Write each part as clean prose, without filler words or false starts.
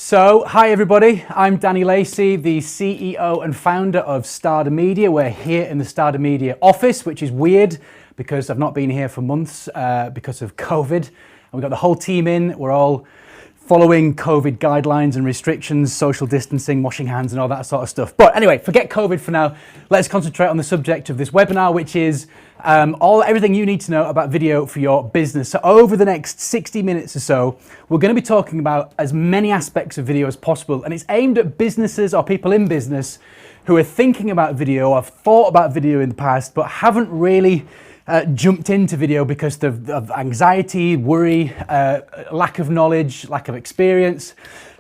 So, hi everybody, I'm Danny Lacey, the CEO and founder of Starter Media. We're here in the Starter Media office, which is weird because I've not been here for months because of COVID. And we've got the whole team in, we're all following COVID guidelines and restrictions, social distancing, washing hands and all that sort of stuff. But anyway, forget COVID for now. Let's concentrate on the subject of this webinar, which is everything you need to know about video for your business. So over the next 60 minutes or so, we're going to be talking about as many aspects of video as possible. And it's aimed at businesses or people in business who are thinking about video or have thought about video in the past, but haven't really jumped into video because of anxiety, worry, lack of knowledge, lack of experience,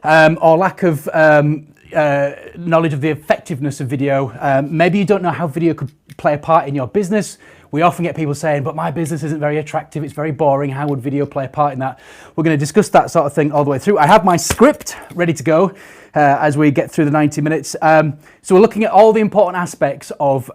or lack of knowledge of the effectiveness of video. Maybe you don't know how video could play a part in your business. We often get people saying, but my business isn't very attractive, it's very boring, how would video play a part in that? We're going to discuss that sort of thing all the way through. I have my script ready to go as we get through the 90 minutes. So we're looking at all the important aspects of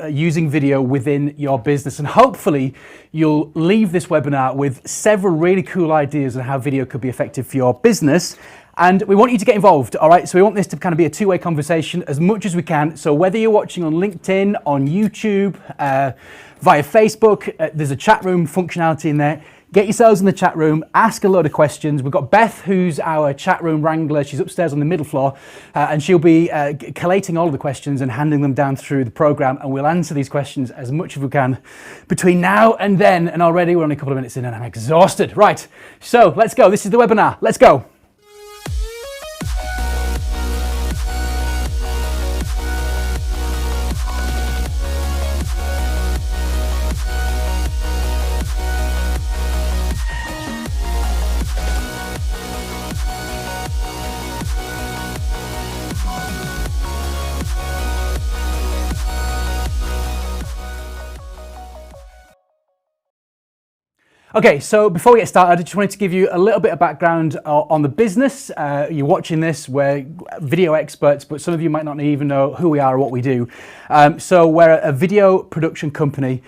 using video within your business, and hopefully you'll leave this webinar with several really cool ideas on how video could be effective for your business. And we want you to get involved, all right? So we want this to kind of be a two-way conversation as much as we can. So whether you're watching on LinkedIn, on YouTube, via Facebook, there's a chat room functionality in there. Get yourselves in the chat room, ask a load of questions. We've got Beth, who's our chat room wrangler. She's upstairs on the middle floor, and she'll be collating all of the questions and handing them down through the program, and we'll answer these questions as much as we can between now and then. And already we're only a couple of minutes in and I'm exhausted. Right, so let's go. This is the webinar. Let's go. Okay, so before we get started, I just wanted to give you a little bit of background on the business. You're watching this, we're video experts, but some of you might not even know who we are or what we do. So we're a video production company,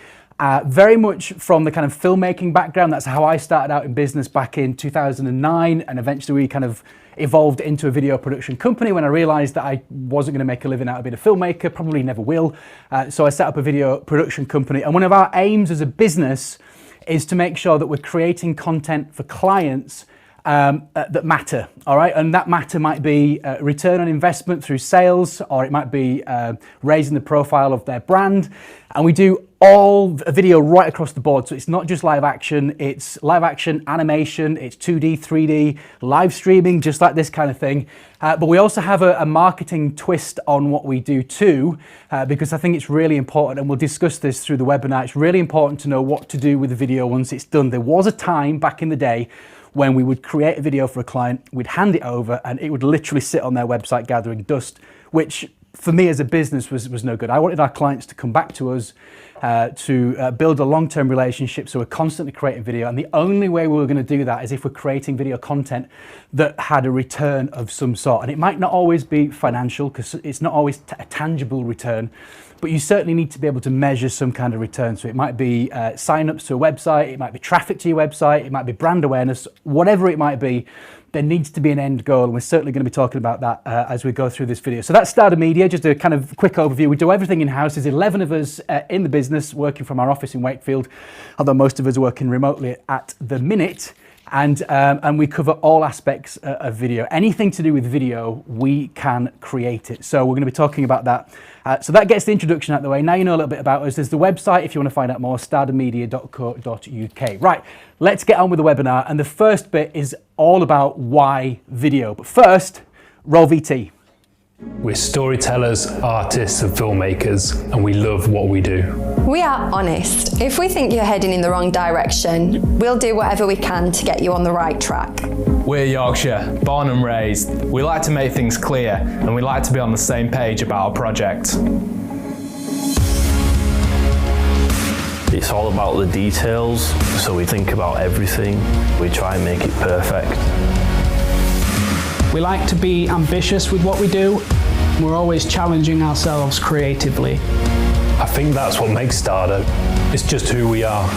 very much from the kind of filmmaking background. That's how I started out in business back in 2009, and eventually we kind of evolved into a video production company when I realized that I wasn't going to make a living out of being a filmmaker, probably never will. So I set up a video production company, and one of our aims as a business is to make sure that we're creating content for clients that matter, all right? And that matter might be return on investment through sales, or it might be raising the profile of their brand. And we do all video right across the board. So it's not just live action, it's live action, animation, it's 2D, 3D, live streaming, just like this kind of thing. But we also have a marketing twist on what we do too, because I think it's really important, and we'll discuss this through the webinar. It's really important to know what to do with the video once it's done. There was a time back in the day when we would create a video for a client, we'd hand it over, and it would literally sit on their website gathering dust, which for me as a business was no good. I wanted our clients to come back to us to build a long-term relationship, so we're constantly creating video, and the only way we were going to do that is if we're creating video content that had a return of some sort. And it might not always be financial, because it's not always a tangible return, but you certainly need to be able to measure some kind of return. So it might be sign-ups to a website, it might be traffic to your website, it might be brand awareness, whatever it might be. There needs to be an end goal, and we're certainly going to be talking about that as we go through this video. So that's Starter Media, just a kind of quick overview. We do everything in-house. There's 11 of us in the business working from our office in Wakefield, although most of us are working remotely at the minute. And we cover all aspects of video. Anything to do with video, we can create it. So we're going to be talking about that. So that gets the introduction out of the way. Now you know a little bit about us. There's the website if you want to find out more, startermedia.co.uk. Right, let's get on with the webinar. And the first bit is all about why video. But first, roll VT. We're storytellers, artists and filmmakers, and we love what we do. We are honest. If we think you're heading in the wrong direction, we'll do whatever we can to get you on the right track. We're Yorkshire, born and raised. We like to make things clear, and we like to be on the same page about our project. It's all about the details, so we think about everything. We try and make it perfect. We like to be ambitious with what we do. We're always challenging ourselves creatively. I think that's what makes Starter. It's just who we are.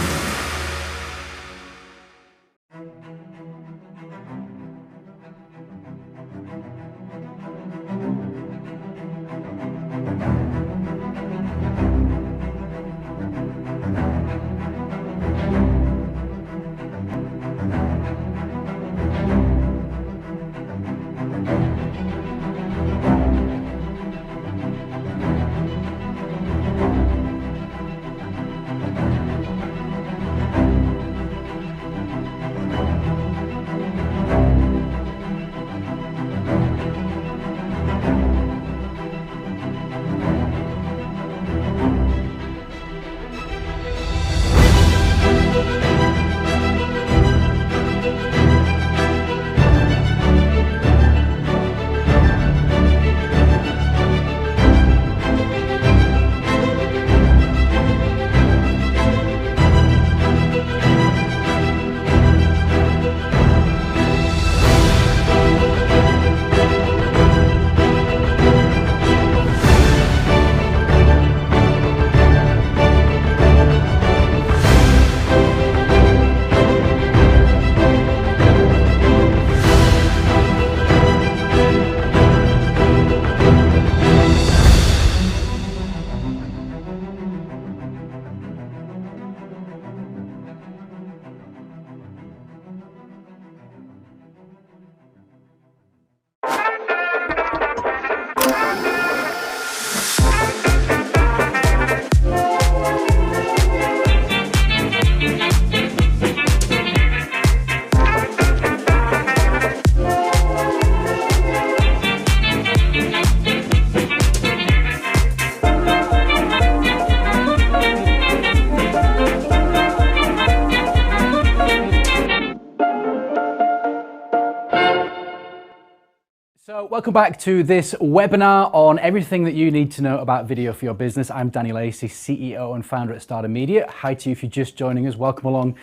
welcome back to this webinar on everything that you need to know about video for your business. I'm Danny Lacey, CEO and founder at Stardom Media. Hi to you if you're just joining us. Welcome along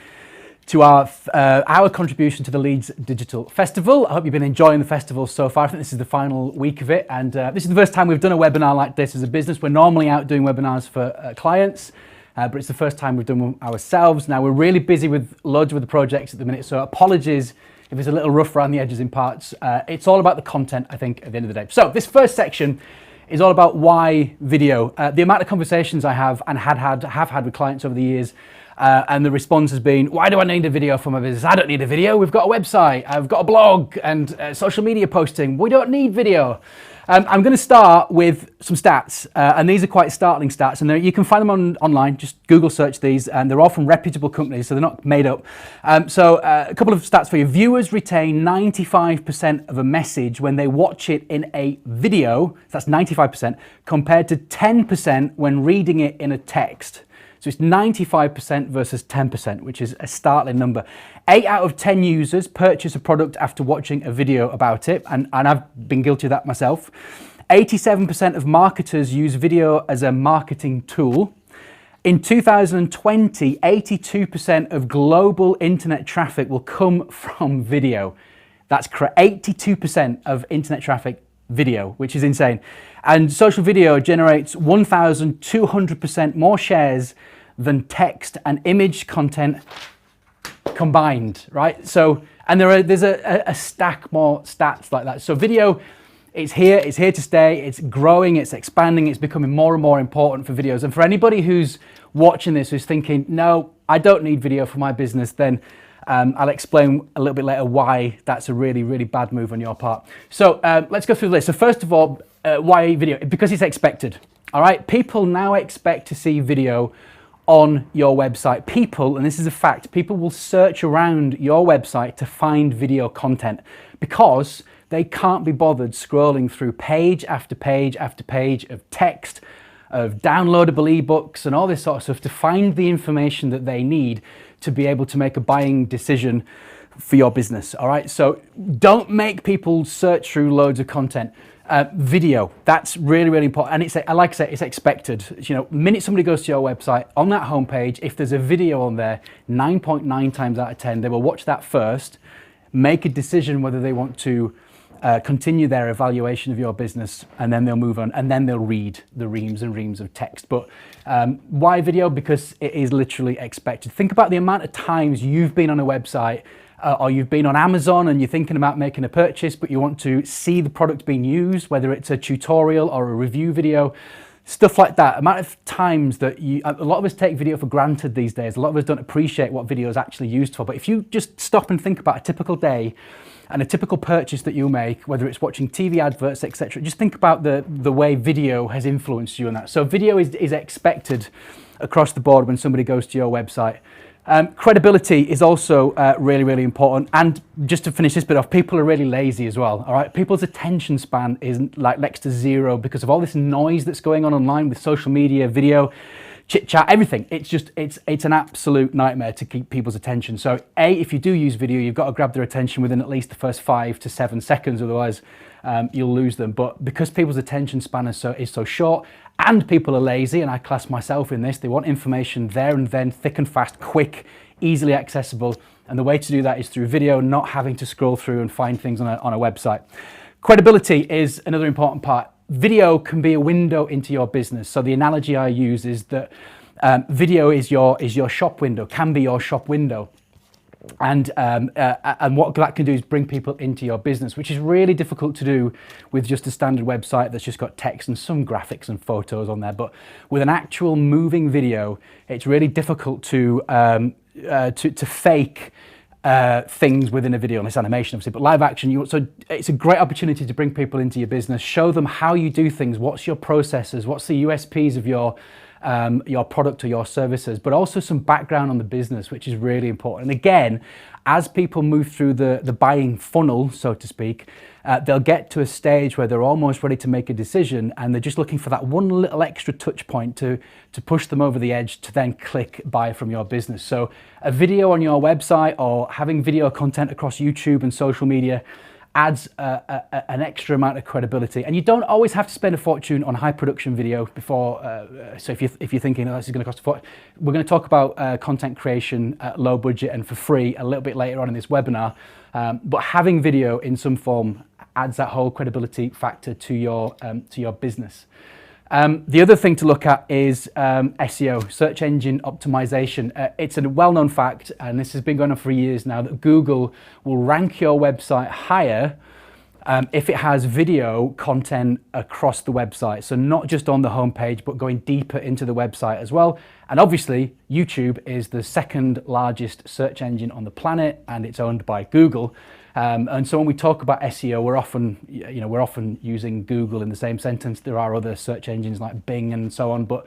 to our contribution to the Leeds Digital Festival. I hope you've been enjoying the festival so far. I think this is the final week of it, and this is the first time we've done a webinar like this as a business. We're normally out doing webinars for clients, but it's the first time we've done one ourselves. Now, we're really busy with loads of other projects at the minute, so apologies if it's a little rough around the edges in parts. It's all about the content, I think, at the end of the day. So this first section is all about why video. The amount of conversations I have and have had with clients over the years, and the response has been, why do I need a video for my business? I don't need a video. We've got a website, I've got a blog and social media posting. We don't need video. I'm going to start with some stats, and these are quite startling stats, and you can find them online. Just Google search these, and they're all from reputable companies, so they're not made up. So a couple of stats for you. Viewers retain 95% of a message when they watch it in a video, so that's 95%, compared to 10% when reading it in a text. So it's 95% versus 10%, which is a startling number. 8 out of 10 users purchase a product after watching a video about it, and I've been guilty of that myself. 87% of marketers use video as a marketing tool. In 2020, 82% of global internet traffic will come from video. That's correct, 82% of internet traffic video, which is insane. And social video generates 1,200% more shares than text and image content combined, right? So, and there's a stack more stats like that. So video, it's here to stay, it's growing, it's expanding, it's becoming more and more important for videos. And for anybody who's watching this, who's thinking, no, I don't need video for my business, then I'll explain a little bit later why that's a really, really bad move on your part. So let's go through the list. So first of all, why video? Because it's expected, all right? People now expect to see video on your website. People, and this is a fact, people will search around your website to find video content because they can't be bothered scrolling through page after page after page of text, of downloadable ebooks and all this sort of stuff to find the information that they need to be able to make a buying decision for your business, all right? So don't make people search through loads of content. Video, that's really, really important. And it's, like I say, it's expected. You know, the minute somebody goes to your website, on that homepage, if there's a video on there, 9.9 times out of 10, they will watch that first, make a decision whether they want to continue their evaluation of your business, and then they'll move on, and then they'll read the reams and reams of text. But why video? Because it is literally expected. Think about the amount of times you've been on a website or you've been on Amazon and you're thinking about making a purchase, but you want to see the product being used, whether it's a tutorial or a review video, stuff like that. Amount of times that a lot of us take video for granted these days. A lot of us don't appreciate what video is actually used for. But if you just stop and think about a typical day and a typical purchase that you make, whether it's watching TV adverts, etc., just think about the way video has influenced you in that. So video is expected across the board when somebody goes to your website. Credibility is also really, really important. And just to finish this bit off, people are really lazy as well, all right? People's attention span is like next to zero because of all this noise that's going on online with social media, video, chit chat, everything. It's an absolute nightmare to keep people's attention. So if you do use video, you've got to grab their attention within at least the first 5 to 7 seconds, otherwise you'll lose them. But because people's attention span is so short, and people are lazy, and I class myself in this, they want information there and then, thick and fast, quick, easily accessible. And the way to do that is through video, not having to scroll through and find things on a website. Credibility is another important part. Video can be a window into your business. So the analogy I use is that video is your shop window, can be your shop window. And what that can do is bring people into your business, which is really difficult to do with just a standard website that's just got text and some graphics and photos on there. But with an actual moving video, it's really difficult to fake things within a video, and it's animation obviously, but live action, so it's a great opportunity to bring people into your business, show them how you do things, what's your processes, what's the USPs of your product or your services, but also some background on the business, which is really important. And again, as people move through the buying funnel, so to speak, they'll get to a stage where they're almost ready to make a decision, and they're just looking for that one little extra touch point to push them over the edge to then click buy from your business. So a video on your website or having video content across YouTube and social media adds an extra amount of credibility. And you don't always have to spend a fortune on high production video before. So if you're thinking, oh, this is going to cost a fortune, we're going to talk about content creation at low budget and for free a little bit later on in this webinar. But having video in some form adds that whole credibility factor to your business. The other thing to look at is SEO, search engine optimization. It's a well-known fact, and this has been going on for years now, that Google will rank your website higher if it has video content across the website. So not just on the homepage, but going deeper into the website as well. And obviously, YouTube is the second largest search engine on the planet, and it's owned by Google. And so when we talk about SEO, we're often using Google in the same sentence. There are other search engines like Bing and so on, but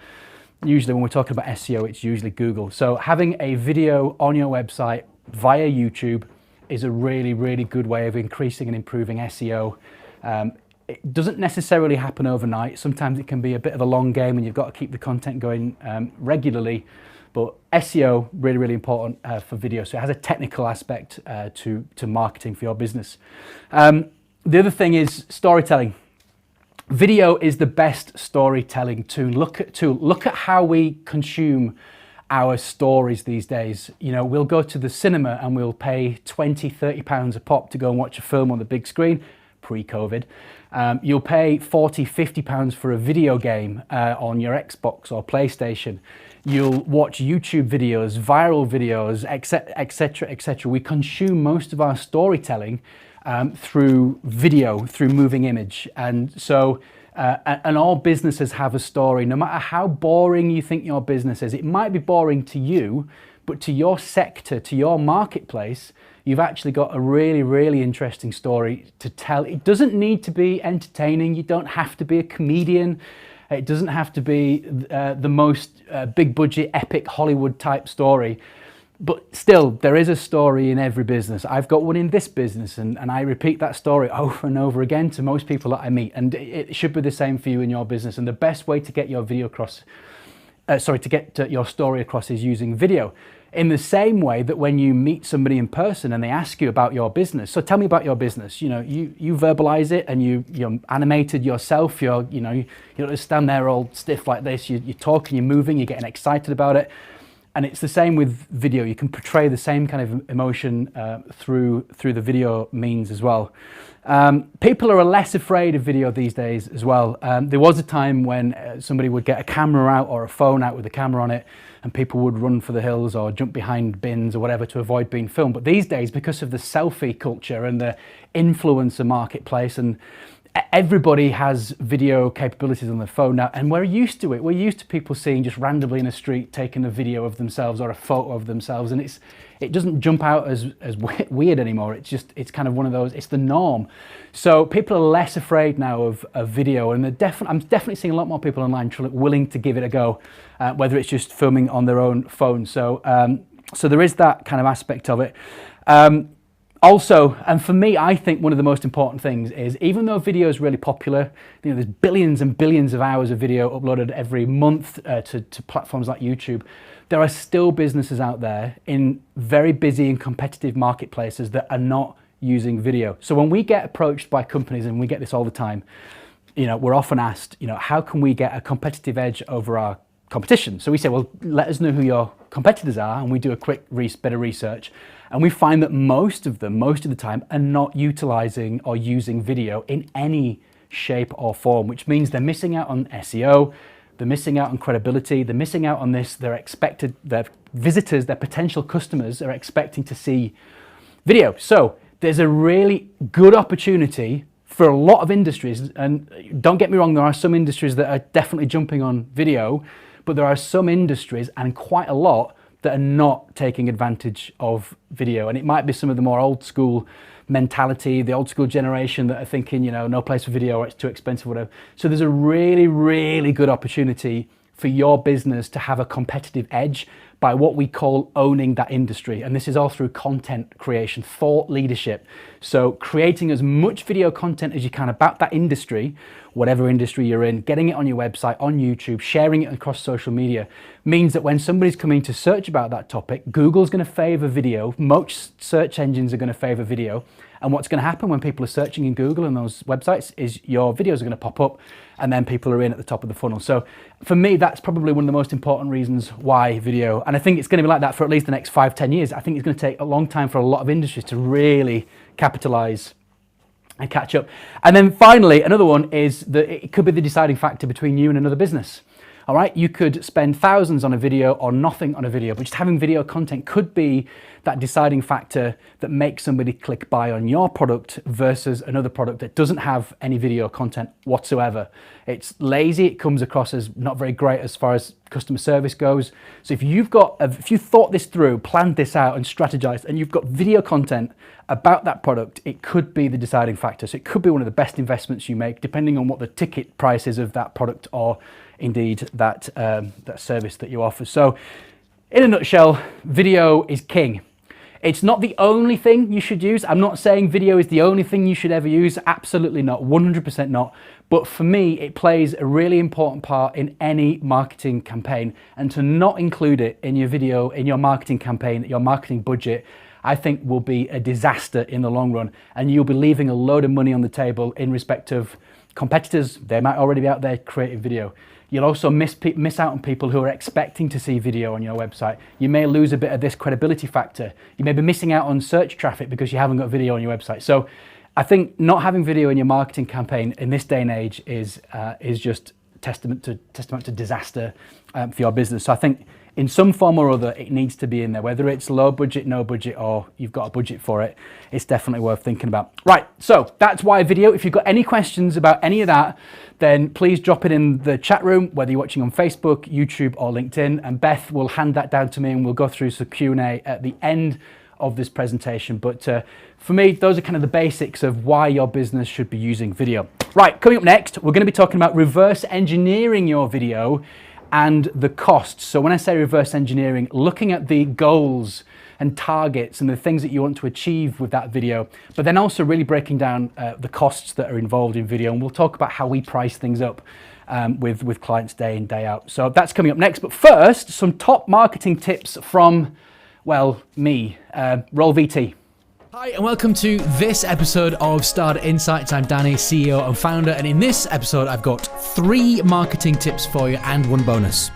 usually when we're talking about SEO, it's usually Google. So having a video on your website via YouTube is a really, really good way of increasing and improving SEO. It doesn't necessarily happen overnight. Sometimes it can be a bit of a long game and you've got to keep the content going regularly. But SEO, really, really important for video. So it has a technical aspect to marketing for your business. The other thing is storytelling. Video is the best storytelling tool. Look at how we consume our stories these days. You know, we'll go to the cinema and we'll pay 20, 30 pounds a pop to go and watch a film on the big screen, pre-COVID. You'll pay 40, 50 pounds for a video game on your Xbox or PlayStation. You'll watch YouTube videos, viral videos, etc., etc. We consume most of our storytelling through video, through moving image. And so, and all businesses have a story. No matter how boring you think your business is, it might be boring to you, but to your sector, to your marketplace, you've actually got a really, really interesting story to tell. It doesn't need to be entertaining. You don't have to be a comedian. It doesn't have to be the most big budget, epic Hollywood type story. But still, there is a story in every business. I've got one in this business, and I repeat that story over and over again to most people that I meet. And it should be the same for you in your business. And the best way to get your video across, to get your story across is using video. In the same way that when you meet somebody in person and they ask you about your business, so tell me about your business. You know, you verbalize it and you're animated yourself. You don't just stand there all stiff like this. You're talking, you're moving, you're getting excited about it. And it's the same with video. You can portray the same kind of emotion through the video means as well. People are less afraid of video these days as well. There was a time when somebody would get a camera out or a phone out with a camera on it, and people would run for the hills or jump behind bins or whatever to avoid being filmed. But these days, because of the selfie culture and the influencer marketplace, and everybody has video capabilities on their phone now, and we're used to it. We're used to people seeing just randomly in a street taking a video of themselves or a photo of themselves, and it doesn't jump out as weird anymore. It's kind of one of those, it's the norm. So people are less afraid now of video, and I'm definitely seeing a lot more people online willing to give it a go, whether it's just filming on their own phone. So there is that kind of aspect of it. Also, and for me, I think one of the most important things is, even though video is really popular, you know, there's billions and billions of hours of video uploaded every month to platforms like YouTube, there are still businesses out there in very busy and competitive marketplaces that are not using video. So when we get approached by companies, and we get this all the time, you know, we're often asked, you know, how can we get a competitive edge over our competition? So we say, well, let us know who your competitors are, and we do a quick bit of research. And we find that most of the time, are not utilizing or using video in any shape or form, which means they're missing out on SEO, they're missing out on credibility, they're missing out on this. Their visitors, their potential customers are expecting to see video. So there's a really good opportunity for a lot of industries. And don't get me wrong, there are some industries that are definitely jumping on video, but there are some industries, and quite a lot, that are not taking advantage of video. And it might be some of the more old school mentality, the old school generation that are thinking, you know, no place for video, or it's too expensive, whatever. So there's a really, really good opportunity for your business to have a competitive edge by what we call owning that industry. And this is all through content creation, thought leadership. So creating as much video content as you can about that industry, whatever industry you're in, getting it on your website, on YouTube, sharing it across social media, means that when somebody's coming to search about that topic, Google's going to favor video, most search engines are going to favor video, And what's going to happen when people are searching in Google and those websites is your videos are going to pop up, and then people are in at the top of the funnel. So for me, that's probably one of the most important reasons why video. And I think it's going to be like that for at least the next 5-10 years. I think it's going to take a long time for a lot of industries to really capitalize and catch up. And then finally, another one is that it could be the deciding factor between you and another business. All right, you could spend thousands on a video or nothing on a video, but just having video content could be that deciding factor that makes somebody click buy on your product versus another product that doesn't have any video content whatsoever. It's lazy, it comes across as not very great as far as customer service goes. So if you thought this through, planned this out and strategized, and you've got video content about that product, it could be the deciding factor. So it could be one of the best investments you make, depending on what the ticket price is of that product or indeed that service that you offer. So in a nutshell, video is king. It's not the only thing you should use. I'm not saying video is the only thing you should ever use. Absolutely not, 100% not. But for me, it plays a really important part in any marketing campaign. And to not include it in your video, in your marketing campaign, your marketing budget, I think will be a disaster in the long run. And you'll be leaving a load of money on the table in respect of competitors. They might already be out there creating video. You'll also miss out on people who are expecting to see video on your website. You may lose a bit of this credibility factor. You may be missing out on search traffic because you haven't got video on your website. So I think not having video in your marketing campaign in this day and age is just testament to disaster for your business. So I think in some form or other, it needs to be in there, whether it's low budget, no budget, or you've got a budget for it. It's definitely worth thinking about. Right, so that's why video. If you've got any questions about any of that, then please drop it in the chat room, whether you're watching on Facebook, YouTube, or LinkedIn, and Beth will hand that down to me and we'll go through some Q&A at the end of this presentation. But for me, those are kind of the basics of why your business should be using video. Right, coming up next, we're going to be talking about reverse engineering your video and the costs. So when I say reverse engineering, looking at the goals and targets and the things that you want to achieve with that video, but then also really breaking down the costs that are involved in video. And we'll talk about how we price things up with clients day in, day out. So that's coming up next. But first, some top marketing tips from, well, me, Roll VT. Hi and welcome to this episode of Starter Insights. I'm Danny, CEO and founder, and in this episode I've got 3 marketing tips for you and 1 bonus.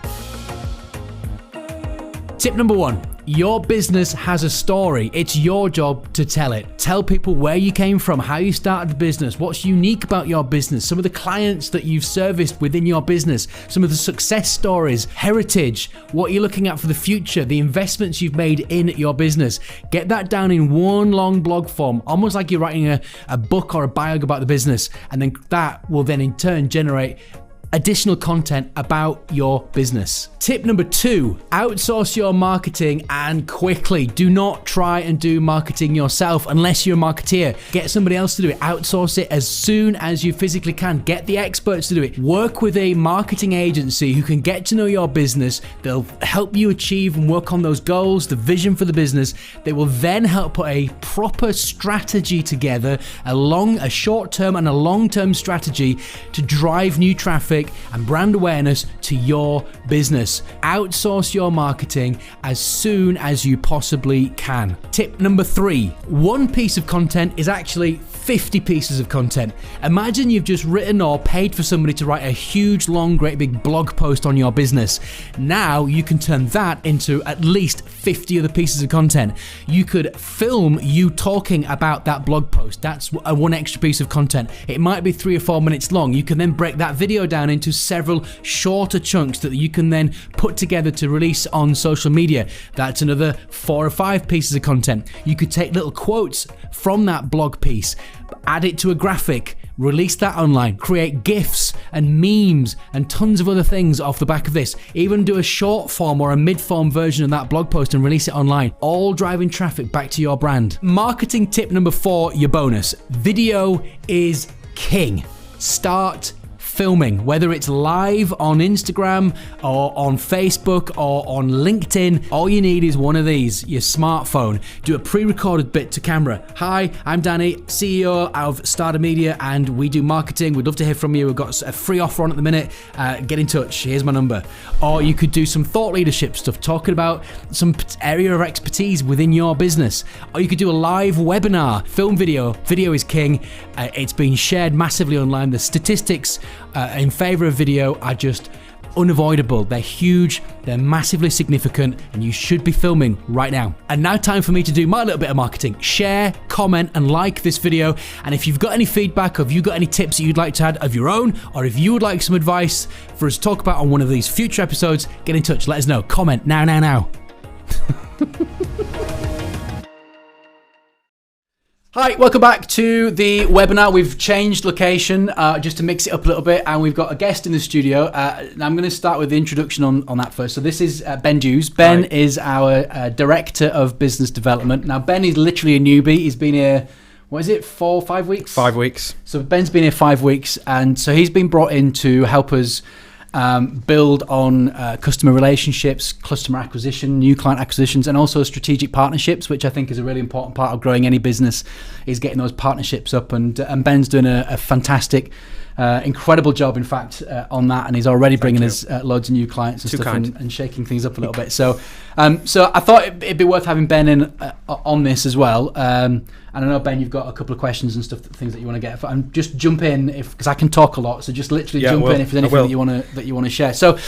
Tip number 1. Your business has a story. It's your job to tell it. Tell people where you came from, how you started the business, what's unique about your business, some of the clients that you've serviced within your business, some of the success stories, heritage, what you're looking at for the future, the investments you've made in your business. Get that down in one long blog form, almost like you're writing a book or a bio about the business, and then that will then in turn generate additional content about your business. Tip number 2, outsource your marketing and quickly. Do not try and do marketing yourself unless you're a marketeer. Get somebody else to do it. Outsource it as soon as you physically can. Get the experts to do it. Work with a marketing agency who can get to know your business. They'll help you achieve and work on those goals, the vision for the business. They will then help put a proper strategy together, a short-term and a long-term strategy to drive new traffic and brand awareness to your business. Outsource your marketing as soon as you possibly can. Tip number 3, 1 piece of content is actually 50 pieces of content. Imagine you've just written or paid for somebody to write a huge, long, great big blog post on your business. Now you can turn that into at least 50 other pieces of content. You could film you talking about that blog post. That's a 1 extra piece of content. It might be 3 or 4 minutes long. You can then break that video down into several shorter chunks that you can then put together to release on social media. That's another 4 or 5 pieces of content. You could take little quotes from that blog piece, add it to a graphic, release that online, create GIFs and memes and tons of other things off the back of this. Even do a short form or a mid-form version of that blog post and release it online, all driving traffic back to your brand. Marketing tip number 4, your bonus. Video is king. Start filming, whether it's live on Instagram or on Facebook or on LinkedIn. All you need is one of these, your smartphone. Do a pre-recorded bit to camera. Hi, I'm Danny, CEO of Starter Media, and we do marketing. We'd love to hear from you. We've got a free offer on at the minute. Get in touch. Here's my number. Or you could do some thought leadership stuff, talking about some area of expertise within your business. Or you could do a live webinar, film video. Video is king. It's been shared massively online. The statistics in favor of video are just unavoidable. They're huge, they're massively significant, and you should be filming right now. And now time for me to do my little bit of marketing. Share, comment, and like this video. And if you've got any feedback, or if you've got any tips that you'd like to add of your own, or if you would like some advice for us to talk about on one of these future episodes, get in touch, let us know. Comment now. Hi, welcome back to the webinar. We've changed location just to mix it up a little bit, and we've got a guest in the studio. I'm going to start with the introduction on that first. So this is Ben Dews. Ben is our Director of Business Development. Now, Ben is literally a newbie. He's been here, 5 weeks? 5 weeks. So Ben's been here 5 weeks, and so he's been brought in to help us build on customer relationships, customer acquisition, new client acquisitions, and also strategic partnerships, which I think is a really important part of growing any business, is getting those partnerships up. And Ben's doing a fantastic, incredible job, in fact, on that, and he's already bringing us loads of new clients and stuff, and shaking things up a little bit. So I thought it'd be worth having Ben in on this as well. And I know, Ben, you've got a couple of questions and stuff, things that you want to get. And just jump in because I can talk a lot. So just literally jump in if there's anything that you want to share. So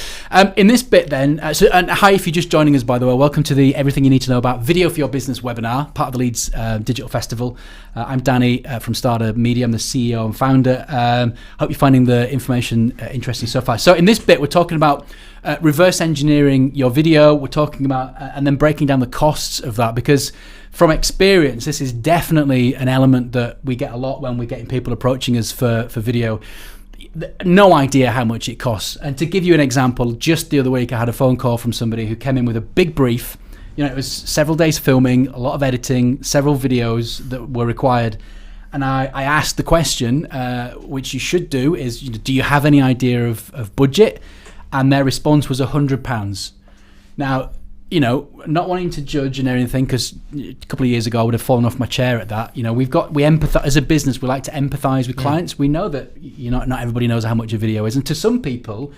in this bit, then, and hi, if you're just joining us, by the way, welcome to the Everything You Need to Know About Video for Your Business webinar, part of the Leeds Digital Festival. I'm Danny from Starter Media. I'm the CEO and founder. Hope you're finding the information interesting so far. So in this bit, we're talking about reverse engineering your video. We're talking about and then breaking down the costs of that, because from experience, this is definitely an element that we get a lot when we're getting people approaching us for video. No idea how much it costs. And to give you an example, just the other week I had a phone call from somebody who came in with a big brief. It was several days filming, a lot of editing, several videos that were required. And I asked the question, which you should do, is, do you have any idea of budget? And their response was £100. Now, not wanting to judge and everything, because a couple of years ago I would have fallen off my chair at that. We empathize as a business. We like to empathize with clients. We know that not everybody knows how much a video is, and to some people,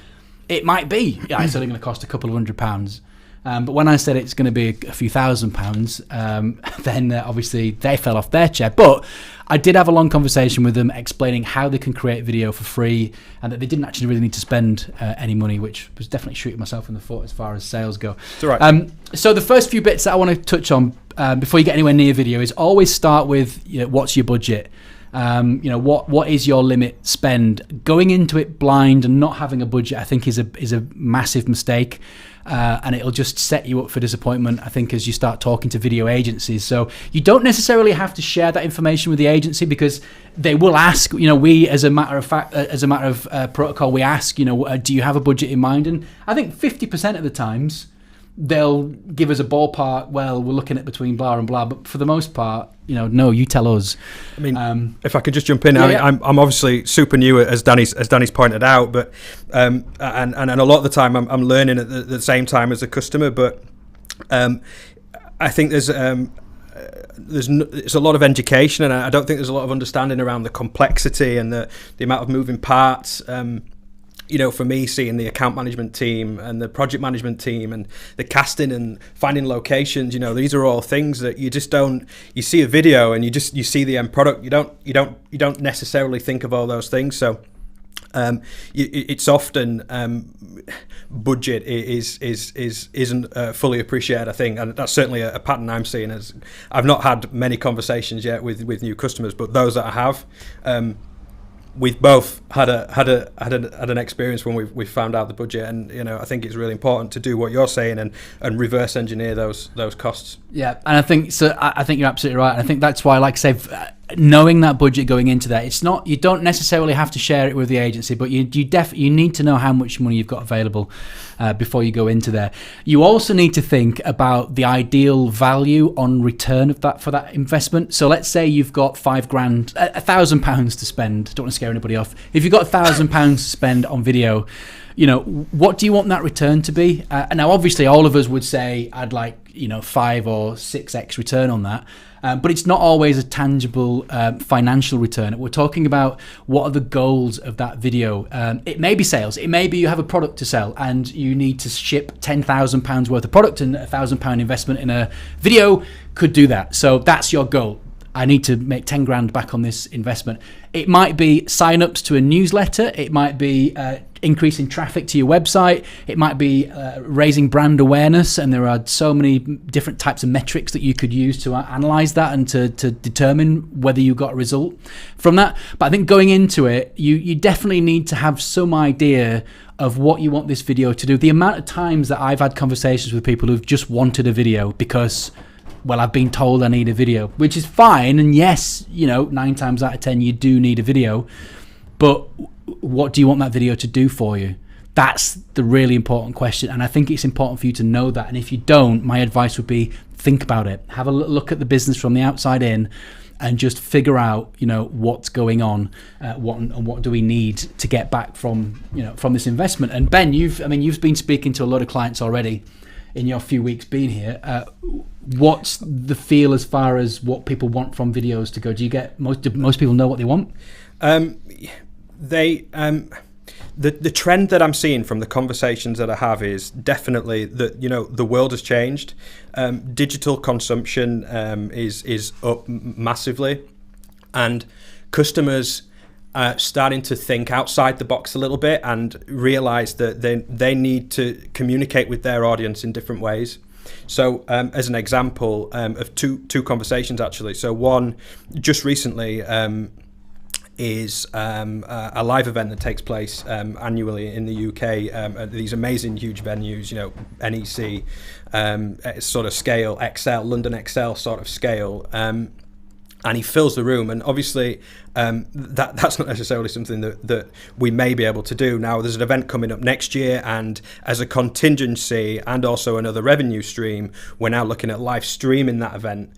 it might be it's only going to cost a couple of £100. But when I said it's going to be a few £1,000s, then obviously they fell off their chair. But I did have a long conversation with them explaining how they can create video for free, and that they didn't actually really need to spend any money, which was definitely shooting myself in the foot as far as sales go. It's all right. So the first few bits that I want to touch on before you get anywhere near video is always start with what's your budget. What is your limit spend? Going into it blind and not having a budget, I think, is a massive mistake. And it'll just set you up for disappointment, I think, as you start talking to video agencies. So you don't necessarily have to share that information with the agency, because they will ask. We, as a matter of protocol, we ask. Do you have a budget in mind? And I think 50% of the times they'll give us a ballpark. Well, we're looking at between blah and blah. But for the most part, no, you tell us. I mean, if I could just jump in, I'm obviously super new, as Danny's pointed out, but and a lot of the time I'm learning at the same time as a customer. But I think it's a lot of education, and I don't think there's a lot of understanding around the complexity and the amount of moving parts. For me, seeing the account management team and the project management team and the casting and finding locations, these are all things that you just don't. You see a video and you see the end product. You don't necessarily think of all those things. So it's often budget isn't fully appreciated, I think, and that's certainly a pattern I'm seeing. As I've not had many conversations yet with new customers, but those that I have. We've both had an experience when we've found out the budget, and I think it's really important to do what you're saying and reverse engineer those costs. Yeah, and I think you're absolutely right, and I think that's why, like I say, knowing that budget going into that, it's not, you don't necessarily have to share it with the agency, but you need to know how much money you've got available before you go into there. You also need to think about the ideal value on return of that for that investment. So let's say you've got £5,000, £1,000 to spend. Don't want to scare anybody off. If you've got £1,000 to spend on video, you know, what do you want that return to be? Now, obviously, all of us would say I'd like, 5 or 6x return on that. But it's not always a tangible financial return. We're talking about what are the goals of that video. It may be sales. It may be you have a product to sell and you need to ship £10,000 worth of product, and £1,000 investment in a video could do that. So that's your goal. I need to make 10 grand back on this investment. It might be sign-ups to a newsletter. It might be increasing traffic to your website. It might be raising brand awareness, and there are so many different types of metrics that you could use to analyze that and to determine whether you got a result from that. But I think going into it, you definitely need to have some idea of what you want this video to do. The amount of times that I've had conversations with people who've just wanted a video because, well, I've been told I need a video, which is fine. And yes, 9 times out of 10, you do need a video. But what do you want that video to do for you? That's the really important question. And I think it's important for you to know that. And if you don't, my advice would be think about it. Have a look at the business from the outside in and just figure out, what's going on, what do we need to get back from this investment. And Ben, you've been speaking to a lot of clients already in your few weeks being here. What's the feel as far as what people want from videos to go? Do most people know what they want? The trend that I'm seeing from the conversations that I have is definitely that the world has changed. Digital consumption is up massively, and customers starting to think outside the box a little bit and realize that they need to communicate with their audience in different ways. So as an example of two conversations actually. So one just recently is a live event that takes place annually in the UK at these amazing huge venues, NEC sort of scale, XL, London XL sort of scale. And he fills the room, and obviously that's not necessarily something that we may be able to do. Now there's an event coming up next year, and as a contingency and also another revenue stream, we're now looking at live streaming that event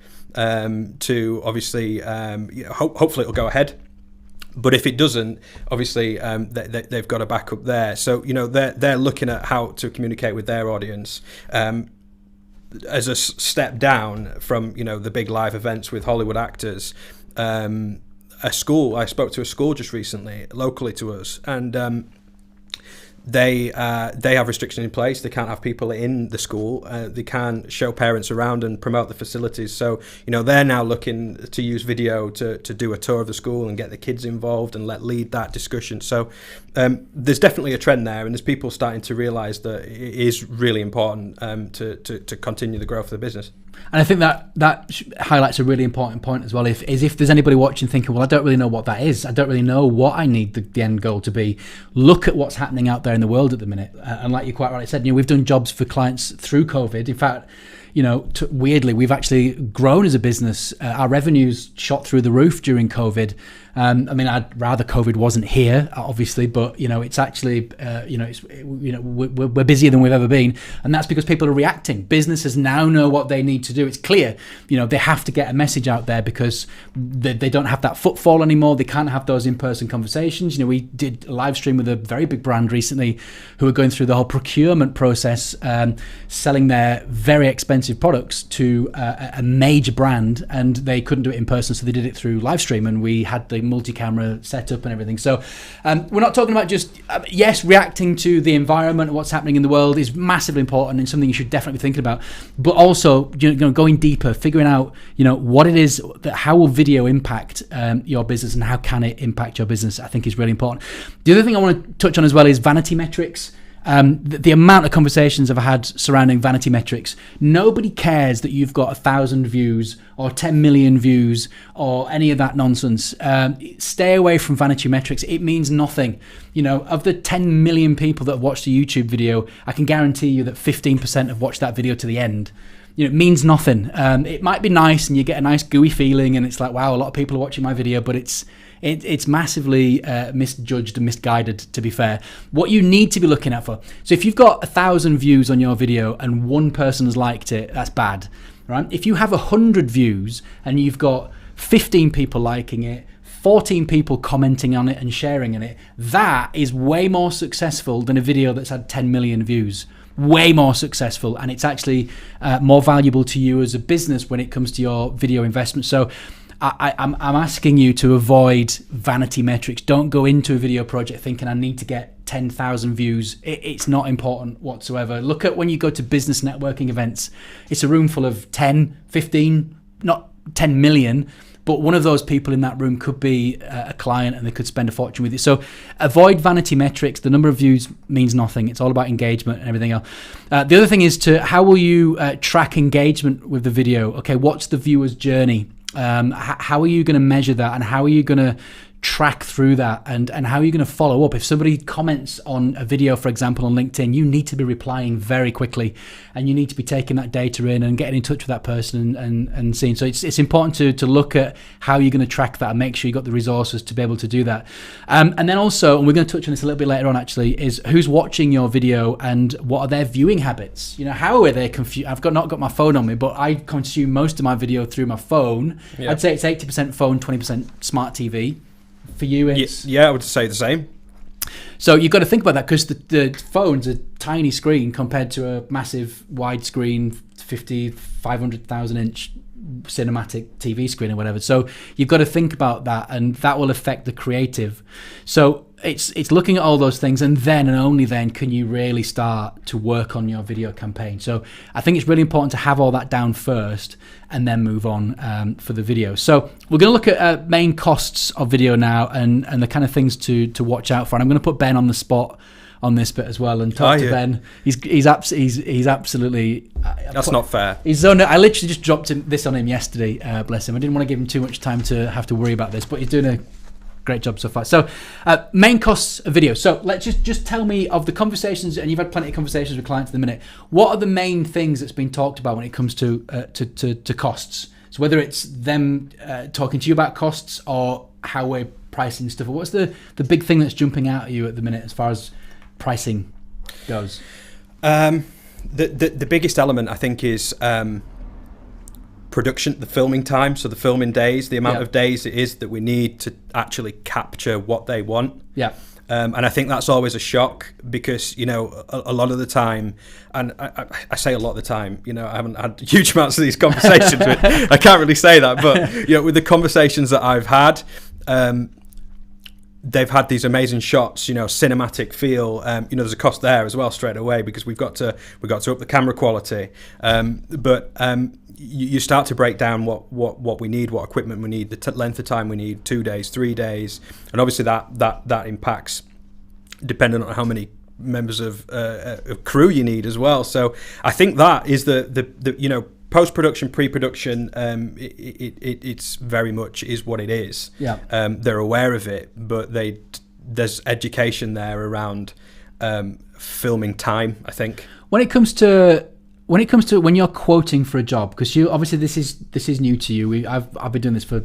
to obviously hopefully it'll go ahead. But if it doesn't, obviously they've got a backup there. So they're looking at how to communicate with their audience as a step down from the big live events with Hollywood actors. I spoke to a school just recently, locally to us, and they have restrictions in place. They can't have people in the school. They can't show parents around and promote the facilities. So they're now looking to use video to do a tour of the school and get the kids involved and lead that discussion. So there's definitely a trend there, and there's people starting to realise that it is really important to continue the growth of the business. And I think that highlights a really important point as well. If there's anybody watching thinking, well, I don't really know what that is, I don't really know what I need the end goal to be, look at what's happening out there in the world at the minute. And like you quite rightly said, we've done jobs for clients through COVID. In fact, weirdly, we've actually grown as a business. Our revenues shot through the roof during COVID. I'd rather COVID wasn't here, obviously, but it's actually, we're busier than we've ever been, and that's because people are reacting. Businesses now know what they need to do. It's clear, they have to get a message out there because they don't have that footfall anymore. They can't have those in-person conversations. We did a live stream with a very big brand recently who are going through the whole procurement process, selling their very expensive products to a major brand, and they couldn't do it in person, so they did it through live stream, and we had the multi-camera setup and everything. So we're not talking about just yes, reacting to the environment and what's happening in the world is massively important and something you should definitely be thinking about, but also going deeper, figuring out what it is, how will video impact your business and how can it impact your business, I think is really important. The other thing I want to touch on as well is vanity metrics. The amount of conversations I've had surrounding vanity metrics. Nobody cares that you've got 1,000 views or 10 million views or any of that nonsense. Stay away from vanity metrics. It means nothing. Of the 10 million people that have watched a YouTube video, I can guarantee you that 15% have watched that video to the end. it means nothing. It might be nice and you get a nice gooey feeling and it's like, wow, a lot of people are watching my video, but it's massively misjudged and misguided, to be fair. What you need to be looking out for. So if you've got 1,000 views on your video and one person has liked it, that's bad, right? If you have 100 views and you've got 15 people liking it, 14 people commenting on it and sharing in it, that is way more successful than a video that's had 10 million views. Way more successful, and it's actually more valuable to you as a business when it comes to your video investment. So I'm asking you to avoid vanity metrics. Don't go into a video project thinking I need to get 10,000 views. It's not important whatsoever. Look at when you go to business networking events. It's a room full of 10, 15, not 10 million, but one of those people in that room could be a client and they could spend a fortune with you. So avoid vanity metrics. The number of views means nothing. It's all about engagement and everything else. The other thing is how will you track engagement with the video? Okay, what's the viewer's journey? How are you going to measure that, and how are you going to track through that, and how are you going to follow up? If somebody comments on a video, for example, on LinkedIn, you need to be replying very quickly, and you need to be taking that data in and getting in touch with that person and seeing. So it's important to look at how you're going to track that and make sure you got the resources to be able to do that. And then also, and we're going to touch on this a little bit later on actually, is who's watching your video and what are their viewing habits? How are they confused? I've not got my phone on me, but I consume most of my video through my phone. Yeah. I'd say it's 80% phone, 20% smart TV. For you, it's... Yeah, I would say the same. So you've got to think about that, because the phone's a tiny screen compared to a massive widescreen 500,000 inch cinematic TV screen or whatever. So you've got to think about that, and that will affect the creative. So it's looking at all those things, and then and only then can you really start to work on your video campaign. So I think it's really important to have all that down first and then move on for the video. So we're going to look at main costs of video now, and the kind of things to watch out for. And I'm going to put Ben on the spot on this bit as well and talk to Ben. He's absolutely... That's not fair. I literally just dropped this on him yesterday, bless him. I didn't want to give him too much time to have to worry about this, but he's doing a great job so far. So main costs of video. So let's just tell me of the conversations, and you've had plenty of conversations with clients at the minute. What are the main things that's been talked about when it comes to costs? So whether it's them talking to you about costs or how we're pricing stuff, or what's the big thing that's jumping out at you at the minute as far as pricing goes? The biggest element, I think, is production, the filming time. So the filming days, the amount of days it is that we need to actually capture what they want. Yeah. And I think that's always a shock, because, a lot of the time, and I say a lot of the time, I haven't had huge amounts of these conversations with, I can't really say that, but, with the conversations that I've had, they've had these amazing shots, cinematic feel. There's a cost there as well straight away, because we've got to up the camera quality. But you start to break down what we need, what equipment we need, the length of time we need, 2 days, 3 days, and obviously that impacts depending on how many members of crew you need as well. So I think that is the post-production, pre-production, it's very much is what it is. Yeah. They're aware of it, but there's education there around filming time, I think. When it comes to when you're quoting for a job, because you obviously this is new to you. I've been doing this for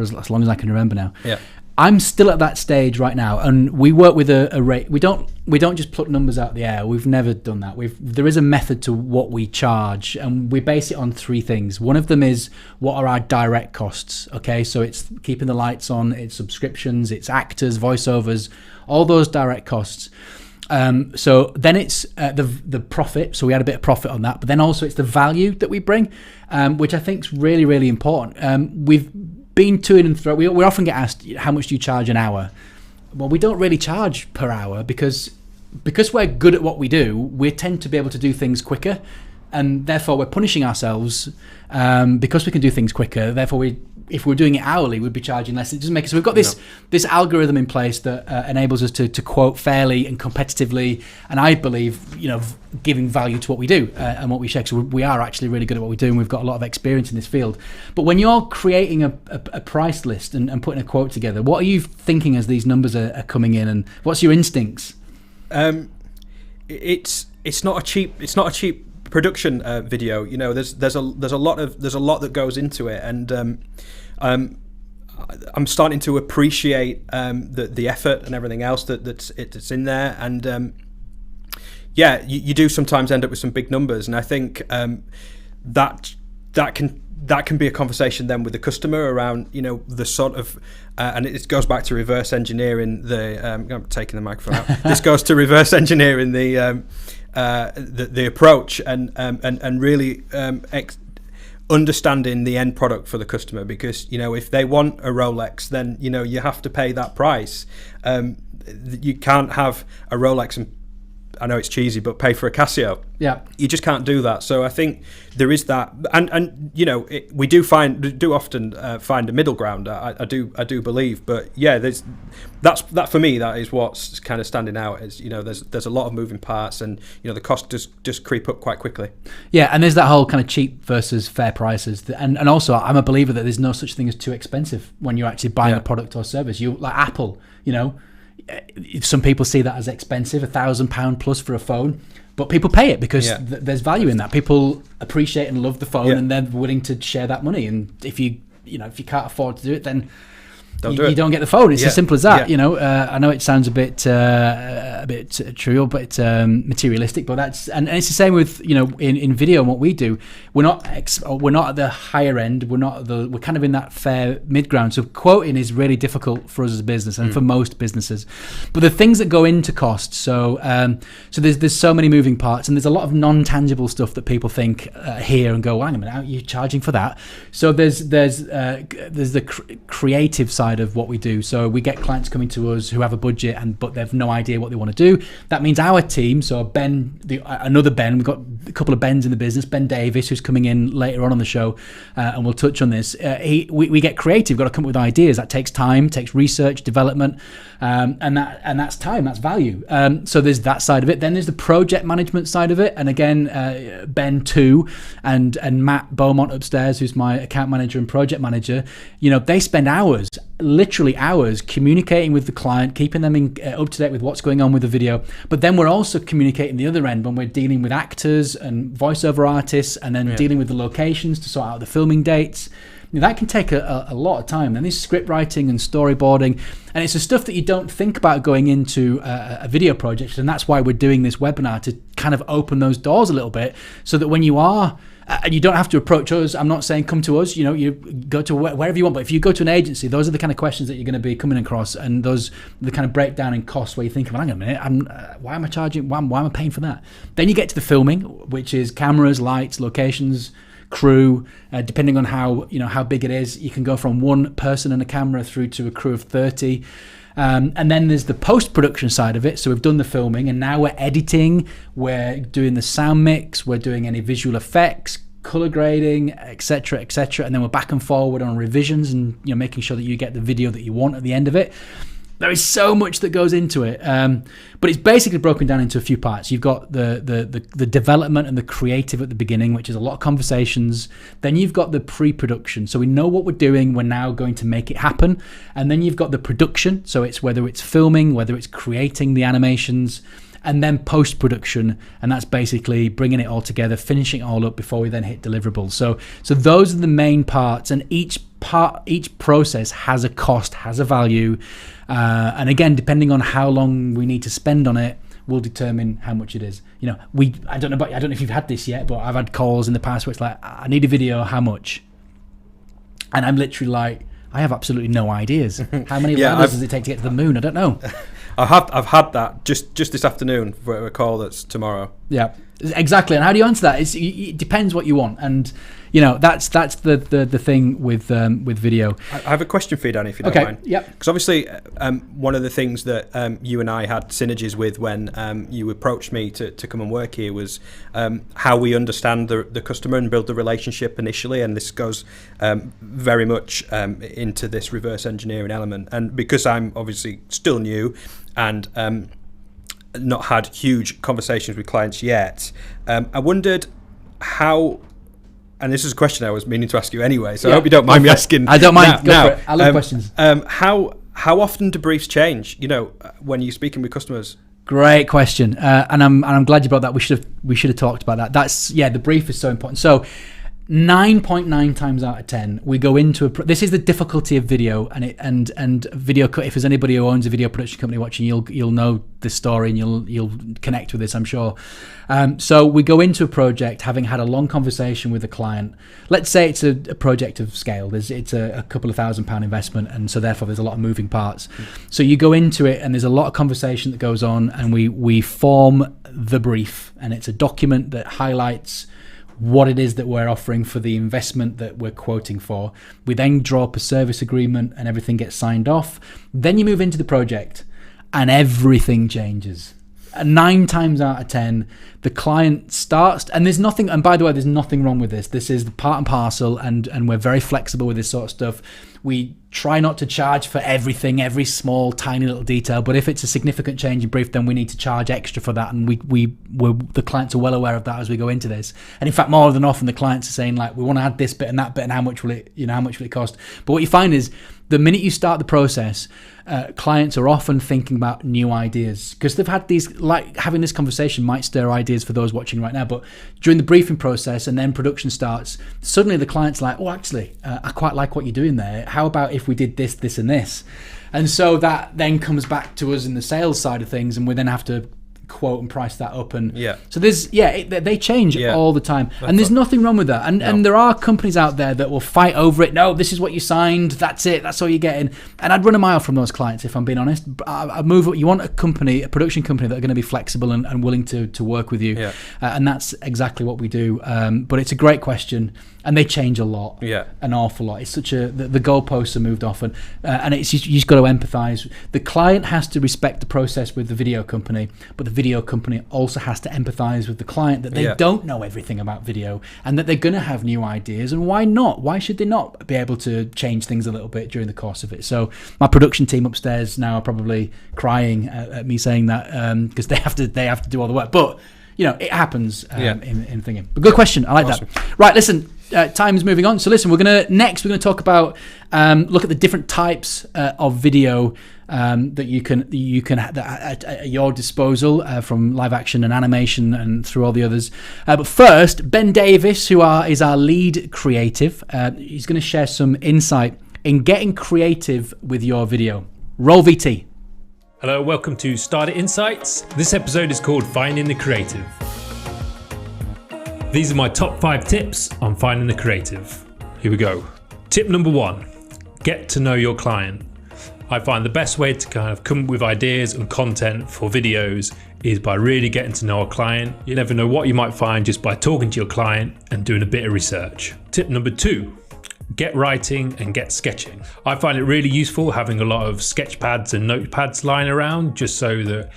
as long as I can remember now. Yeah. I'm still at that stage right now, and we work with a rate. We don't just put numbers out the air. We've never done that. There is a method to what we charge, and we base it on three things. One of them is what are our direct costs. Okay, so it's keeping the lights on, it's subscriptions, it's actors, voiceovers, all those direct costs. So then it's the profit. So we had a bit of profit on that, but then also it's the value that we bring, which I think is really, really important. We've been to and fro. We often get asked, how much do you charge an hour? Well, we don't really charge per hour because we're good at what we do. We tend to be able to do things quicker, and therefore we're punishing ourselves because we can do things quicker. Therefore, if we're doing it hourly, we'd be charging less. It doesn't make it. So we've got this algorithm in place that enables us to quote fairly and competitively, and I believe giving value to what we do and what we share. So we are actually really good at what we do, and we've got a lot of experience in this field. But when you're creating a price list and putting a quote together, what are you thinking as these numbers are coming in, and what's your instincts? It's not a cheap production video, you know, there's a lot that goes into it, and I'm starting to appreciate the effort and everything else that's in there, and yeah, you do sometimes end up with some big numbers, and I think that can be a conversation then with the customer around, you know, the sort of and it goes back to reverse engineering I'm taking the microphone out. This goes to reverse engineering the approach and really understanding the end product for the customer, because, you know, if they want a Rolex, then, you know, you have to pay that price. You can't have a Rolex and, I know it's cheesy, but pay for a Casio. Yeah, you just can't do that. So I think there is that, and you know, we do often find a middle ground. I do believe, but yeah, that for me, that is what's kind of standing out. Is, you know, there's a lot of moving parts, and, you know, the cost just creep up quite quickly. Yeah, and there's that whole kind of cheap versus fair prices, and also I'm a believer that there's no such thing as too expensive when you're actually buying a product or service. You, like Apple, you know. Some people see that as expensive, £1,000 plus for a phone, but people pay it because there's value in that. People appreciate and love the phone, and they're willing to share that money. And if you can't afford to do it, then you don't get the phone. It's as simple as that. You know, I know it sounds a bit trivial, but materialistic. But that's and it's the same with, you know, in video and what we do. We're not at the higher end. We're kind of in that fair mid ground. So quoting is really difficult for us as a business and for most businesses. But the things that go into cost. So there's so many moving parts, and there's a lot of non-tangible stuff that people think hear and go, hang a minute, aren't you charging for that? So there's the creative side of what we do. So we get clients coming to us who have a budget but they've no idea what they want to do. That means our team, so Ben, another Ben, we've got a couple of Bens in the business, Ben Davis, who's coming in later on the show, and we'll touch on this. We get creative, got to come up with ideas. That takes time, takes research, development, and that's time, that's value. So there's that side of it. Then there's the project management side of it, and again, Ben too, and Matt Beaumont upstairs, who's my account manager and project manager, you know, they spend hours, literally hours, communicating with the client, keeping them up to date with what's going on with the video. But then we're also communicating the other end when we're dealing with actors and voiceover artists, and then dealing with the locations to sort out the filming dates. You know, that can take a lot of time. Then there's script writing and storyboarding, and it's the stuff that you don't think about going into a video project. And that's why we're doing this webinar, to kind of open those doors a little bit, so that when you are, and you don't have to approach us. I'm not saying come to us. You know, you go to wherever you want. But if you go to an agency, those are the kind of questions that you're going to be coming across, and those the kind of breakdown in costs where you think, well, hang on a minute, why am I charging? Why am I paying for that? Then you get to the filming, which is cameras, lights, locations, crew. Depending on how big it is, you can go from one person and a camera through to a crew of 30. And then there's the post-production side of it. So we've done the filming, and now we're editing, we're doing the sound mix, we're doing any visual effects, color grading, etc., and then we're back and forward on revisions, and, you know, making sure that you get the video that you want at the end of it. There is so much that goes into it, but it's basically broken down into a few parts. You've got the development and the creative at the beginning, which is a lot of conversations. Then you've got the pre-production, so we know what we're doing, we're now going to make it happen. And then you've got the production, so it's whether it's filming, whether it's creating the animations, and then post-production, and that's basically bringing it all together, finishing it all up before we then hit deliverables. So those are the main parts, and each process has a cost, has a value, and again, depending on how long we need to spend on it, will determine how much it is. You know, I don't know if you've had this yet, but I've had calls in the past where it's like, I need a video, how much? And I'm literally like, I have absolutely no ideas. How many ladders does it take to get to the moon? I don't know. I've had that just this afternoon for a call that's tomorrow. Yeah, exactly. And how do you answer that? It depends what you want, and you know, that's the thing with video. I have a question for you, Danny, if you don't mind. Yep. Because obviously, one of the things that you and I had synergies with when you approached me to come and work here was how we understand the customer and build the relationship initially, and this goes very much into this reverse engineering element. And because I'm obviously still new and not had huge conversations with clients yet, I wondered how. And this is a question I was meaning to ask you anyway, so I hope you don't mind me asking. I don't mind. Go for it. I love questions. How often do briefs change? You know, when you're speaking with customers. Great question, and I'm glad you brought that. We should have talked about that. That's the brief is so important. So 9.9 times out of 10 we go into this is the difficulty of video and video. If there's anybody who owns a video production company watching, you'll know this story and you'll connect with this, I'm sure. So we go into a project having had a long conversation with the client. Let's say it's a project of scale. It's a couple of £1,000 investment, and so therefore there's a lot of moving parts. So you go into it and there's a lot of conversation that goes on, and we form the brief, and it's a document that highlights what it is that we're offering for the investment that we're quoting for. We then draw up a service agreement and everything gets signed off. Then you move into the project and everything changes. 9 times out of 10, the client starts, and there's nothing, and by the way, there's nothing wrong with this. This is the part and parcel, and we're very flexible with this sort of stuff. We try not to charge for everything, every small, tiny little detail, but if it's a significant change in brief, then we need to charge extra for that, and the clients are well aware of that as we go into this. And in fact, more than often, the clients are saying, like, we want to add this bit and that bit, and how much will it cost? But what you find is, the minute you start the process, clients are often thinking about new ideas, because they've had these, like, having this conversation might stir ideas for those watching right now, but during the briefing process and then production starts, suddenly the client's like, oh, actually, I quite like what you're doing there. How about if we did this, this and this? And so that then comes back to us in the sales side of things, and we then have to quote and price that up, and so there's they change all the time, and there's nothing wrong with that, and there are companies out there that will fight over it. No, this is what you signed, that's it, that's all you're getting. And I'd run a mile from those clients, if I'm being honest. I'd move. You want a production company that are going to be flexible and willing to work with you, and that's exactly what we do. But it's a great question, and they change a lot, an awful lot. It's such the goalposts are moved often, and it's you just got to empathize. The client has to respect the process with the video company, but the video company also has to empathize with the client that they don't know everything about video, and that they're going to have new ideas, and why not? Why should they not be able to change things a little bit during the course of it? So my production team upstairs now are probably crying at me saying that, because they have to do all the work, but it happens in thinking. But good question, I like that. Right, listen, time is moving on. So listen, we're going to talk about look at the different types of video that you can at your disposal, from live action and animation and through all the others. But first, Ben Davis, is our lead creative, he's going to share some insight in getting creative with your video. Roll VT. Hello, welcome to Starter Insights. This episode is called Finding the Creative. These are my top 5 tips on finding the creative. Here we go. Tip number 1, get to know your client. I find the best way to kind of come up with ideas and content for videos is by really getting to know a client. You never know what you might find just by talking to your client and doing a bit of research. Tip number 2, get writing and get sketching. I find it really useful having a lot of sketch pads and notepads lying around, just so that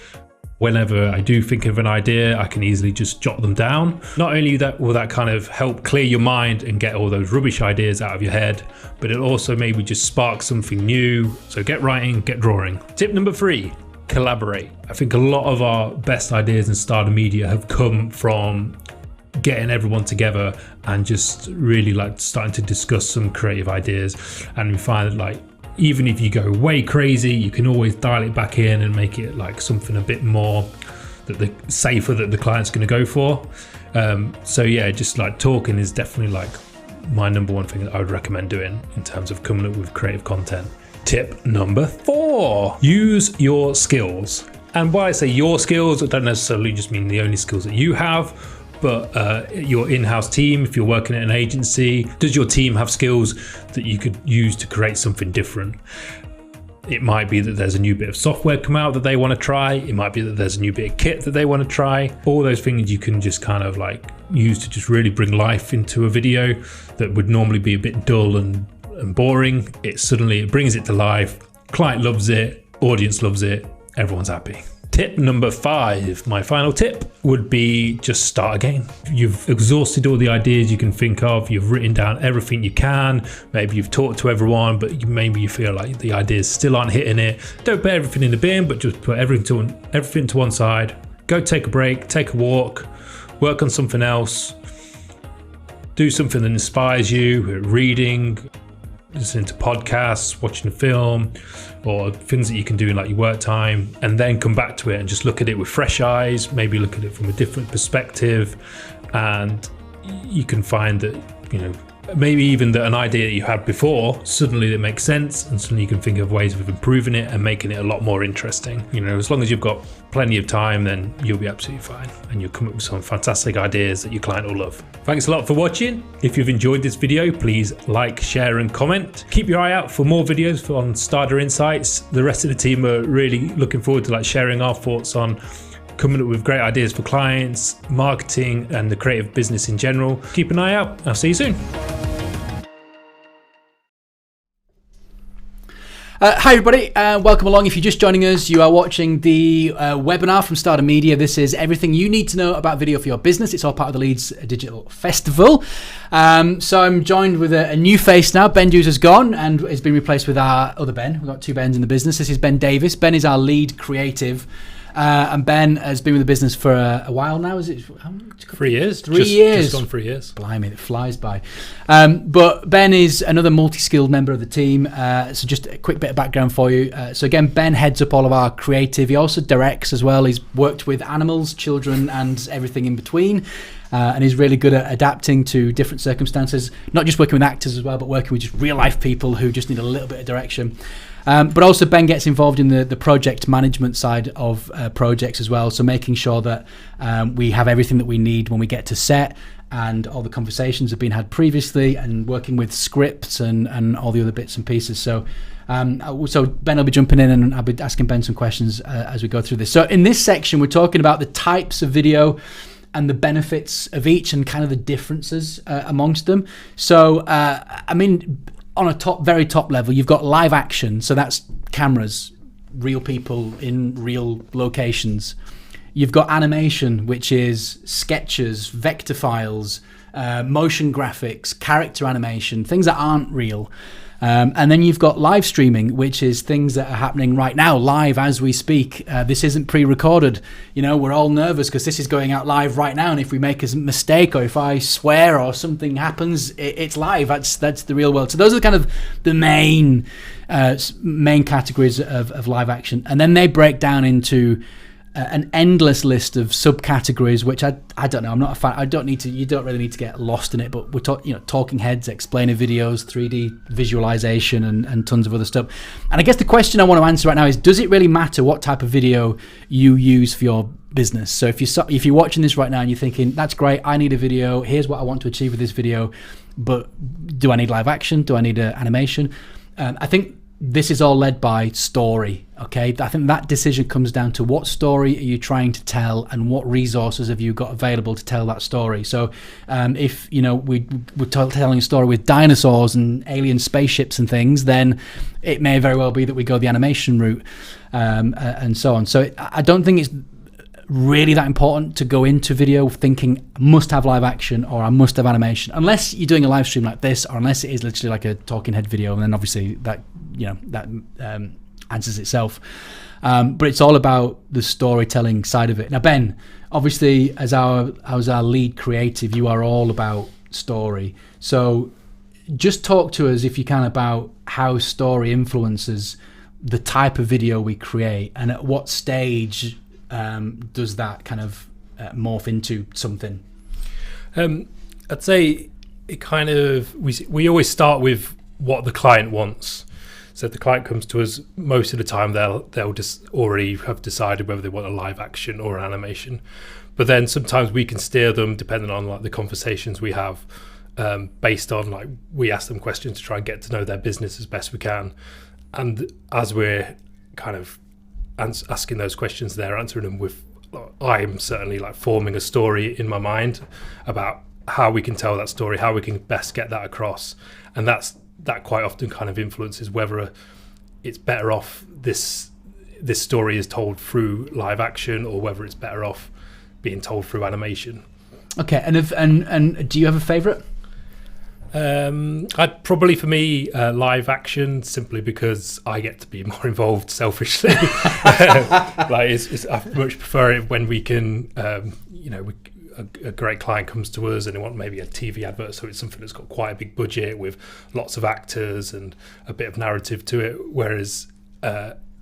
whenever I do think of an idea, I can easily just jot them down. Not only that will that kind of help clear your mind and get all those rubbish ideas out of your head, but it'll also maybe just spark something new. So get writing, get drawing. Tip number 3, collaborate. I think a lot of our best ideas in starter media have come from getting everyone together and just really like starting to discuss some creative ideas. And we find that, like, even if you go way crazy, you can always dial it back in and make it like something a bit more safer that the client's going to go for. So yeah, just like talking is definitely like my number 1 thing that I would recommend doing in terms of coming up with creative content. Tip number 4, use your skills. And when I say your skills, I don't necessarily just mean the only skills that you have, but your in-house team, if you're working at an agency, does your team have skills that you could use to create something different? It might be that there's a new bit of software come out that they want to try. It might be that there's a new bit of kit that they want to try. All those things you can just kind of like use to just really bring life into a video that would normally be a bit dull and boring. It brings it to life. Client loves it, audience loves it, everyone's happy. Tip number 5, my final tip, would be just start again. You've exhausted all the ideas you can think of. You've written down everything you can. Maybe you've talked to everyone, but maybe you feel like the ideas still aren't hitting it. Don't put everything in the bin, but just put everything to one side. Go take a break, take a walk, work on something else. Do something that inspires you, reading, listening to podcasts, watching a film, or things that you can do in like your work time, and then come back to it and just look at it with fresh eyes, maybe look at it from a different perspective, and you can find that, you know, maybe even that an idea that you had before, suddenly it makes sense, and suddenly you can think of ways of improving it and making it a lot more interesting. You know, as long as you've got plenty of time, then you'll be absolutely fine, and you'll come up with some fantastic ideas that your client will love. Thanks a lot for watching. If you've enjoyed this video, please like, share and comment. Keep your eye out for more videos on Starter Insights. The rest of the team are really looking forward to like sharing our thoughts on coming up with great ideas for clients, marketing and the creative business in general. Keep an eye out. I'll see you soon. Hi everybody, welcome along. If you're just joining us, you are watching the webinar from Starter Media. This is everything you need to know about video for your business. It's all part of the Leeds Digital Festival. So I'm joined with a new face now. Ben Dews has gone and has been replaced with our other Ben. We've got two Bens in the business. This is Ben Davis. Ben is our lead creative. And Ben has been with the business for a while now. Is it 3 years? 3 years. Just gone 3 years. Blimey, it flies by. But Ben is another multi-skilled member of the team. So just a quick bit of background for you. So again, Ben heads up all of our creative. He also directs as well. He's worked with animals, children, and everything in between. And he's really good at adapting to different circumstances, not just working with actors as well, but working with just real life people who just need a little bit of direction. But also Ben gets involved in the project management side of projects as well, so making sure that we have everything that we need when we get to set, and all the conversations have been had previously, and working with scripts and all the other bits and pieces. So Ben will be jumping in, and I'll be asking Ben some questions as we go through this. So in this section, we're talking about the types of video and the benefits of each and kind of the differences amongst them. So, I mean, on a very top level, you've got live action. So that's cameras, real people in real locations. You've got animation, which is sketches, vector files, motion graphics, character animation, things that aren't real. And then you've got live streaming, which is things that are happening right now, live as we speak. This isn't pre-recorded. You know, we're all nervous because this is going out live right now, and if we make a mistake, or if I swear or something happens, it's live. That's the real world. So those are kind of the main categories of live action, and then they break down into an endless list of subcategories, which I don't know. I'm not a fan. You don't really need to get lost in it. But we're talking heads, explainer videos, 3D visualization, and tons of other stuff. And I guess the question I want to answer right now is: does it really matter what type of video you use for your business? So if you're watching this right now and you're thinking, that's great, I need a video. Here's what I want to achieve with this video. But do I need live action? Do I need animation? I think this is all led by story, okay? I think that decision comes down to what story are you trying to tell, and what resources have you got available to tell that story. So if we're telling a story with dinosaurs and alien spaceships and things, then it may very well be that we go the animation route, and so on. So I don't think it's really that important to go into video thinking must have live action or I must have animation, unless you're doing a live stream like this, or unless it is literally like a talking head video, and then obviously that answers itself. But it's all about the storytelling side of it. Now, Ben, obviously as our lead creative, you are all about story. So just talk to us, if you can, about how story influences the type of video we create, and at what stage does that kind of morph into something? I'd say it kind of, we always start with what the client wants. So if the client comes to us, most of the time they'll just already have decided whether they want a live action or an animation. But then sometimes we can steer them depending on like the conversations we have, based on like we ask them questions to try and get to know their business as best we can. And as we're kind of asking those questions, they're answering them with, I'm certainly like forming a story in my mind about how we can tell that story, how we can best get that across. And that quite often kind of influences whether it's better off this story is told through live action, or whether it's better off being told through animation. Okay, and do you have a favourite? I'd probably, for me, live action, simply because I get to be more involved selfishly. I much prefer it when we can, a great client comes to us and they want maybe a TV advert, so it's something that's got quite a big budget with lots of actors and a bit of narrative to it. Whereas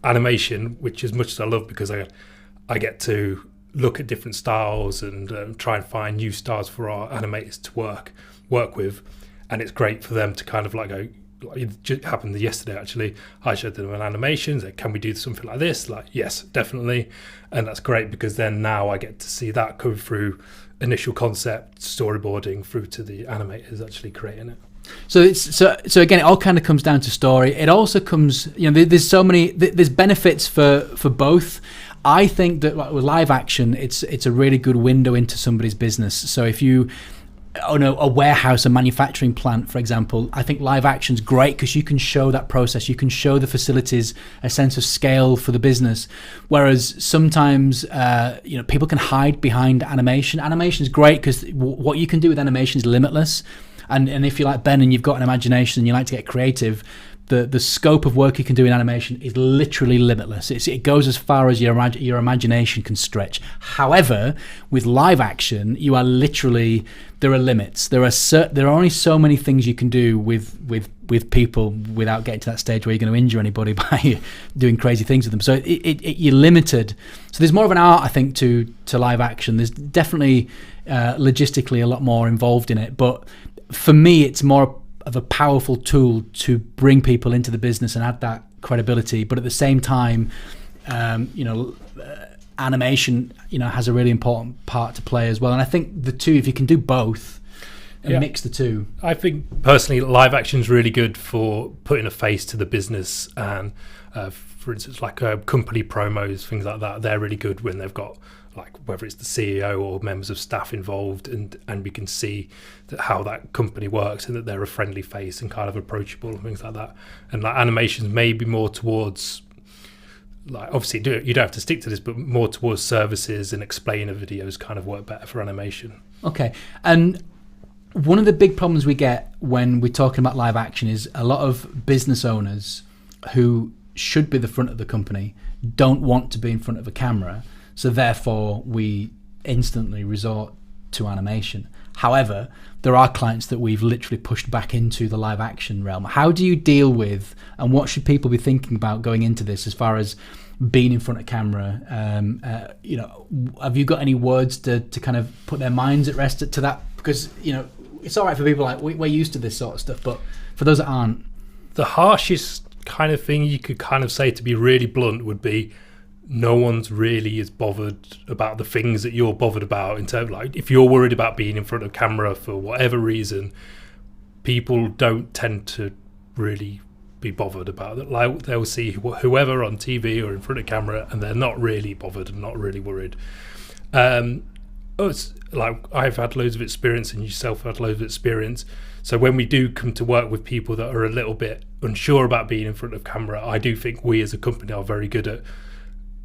animation, which as much as I love, because I get to look at different styles and try and find new styles for our animators to work with, and it's great for them to kind of like go. It just happened yesterday actually. I showed them an animation, said, can we do something like this? Like, yes, definitely. And that's great, because then now I get to see that come through initial concept, storyboarding, through to the animators actually creating it. So so again, it all kind of comes down to story. It also comes, there's so many, there's benefits for both. I think that with live action, it's a really good window into somebody's business. So if you own a warehouse, a manufacturing plant, for example, I think live action's great because you can show that process, you can show the facilities a sense of scale for the business. Whereas sometimes, people can hide behind animation. Animation is great because what you can do with animation is limitless. And if you're like Ben and you've got an imagination and you like to get creative, the scope of work you can do in animation is literally limitless. It goes as far as your imagination can stretch. However, with live action, you are literally, there are limits. There are only so many things you can do with people without getting to that stage where you're going to injure anybody by doing crazy things with them. So you're limited. So there's more of an art, I think, to live action. There's definitely logistically a lot more involved in it. But for me, it's more of a powerful tool to bring people into the business and add that credibility. But at the same time, animation, has a really important part to play as well. And I think the two, if you can do both and mix the two. I think personally, live action is really good for putting a face to the business. And for instance, like company promos, things like that, they're really good when they've got, like, whether it's the CEO or members of staff involved, and we can see how that company works and that they're a friendly face and kind of approachable and things like that. And like animations maybe more towards, like, obviously you don't have to stick to this, but more towards services and explainer videos kind of work better for animation. Okay. And one of the big problems we get when we're talking about live action is a lot of business owners who should be the front of the company don't want to be in front of a camera. So therefore, we instantly resort to animation. However, there are clients that we've literally pushed back into the live action realm. How do you deal with, and what should people be thinking about going into this as far as being in front of camera? Have you got any words to kind of put their minds at rest to that? Because, it's all right for people like, we're used to this sort of stuff, but for those that aren't. The harshest kind of thing you could kind of say, to be really blunt, would be, no one's really as bothered about the things that you're bothered about. In terms, like, if you're worried about being in front of camera for whatever reason, people don't tend to really be bothered about it. Like, they'll see whoever on TV or in front of camera, and they're not really bothered and not really worried. It's like, I've had loads of experience, and yourself had loads of experience. So when we do come to work with people that are a little bit unsure about being in front of camera, I do think we as a company are very good at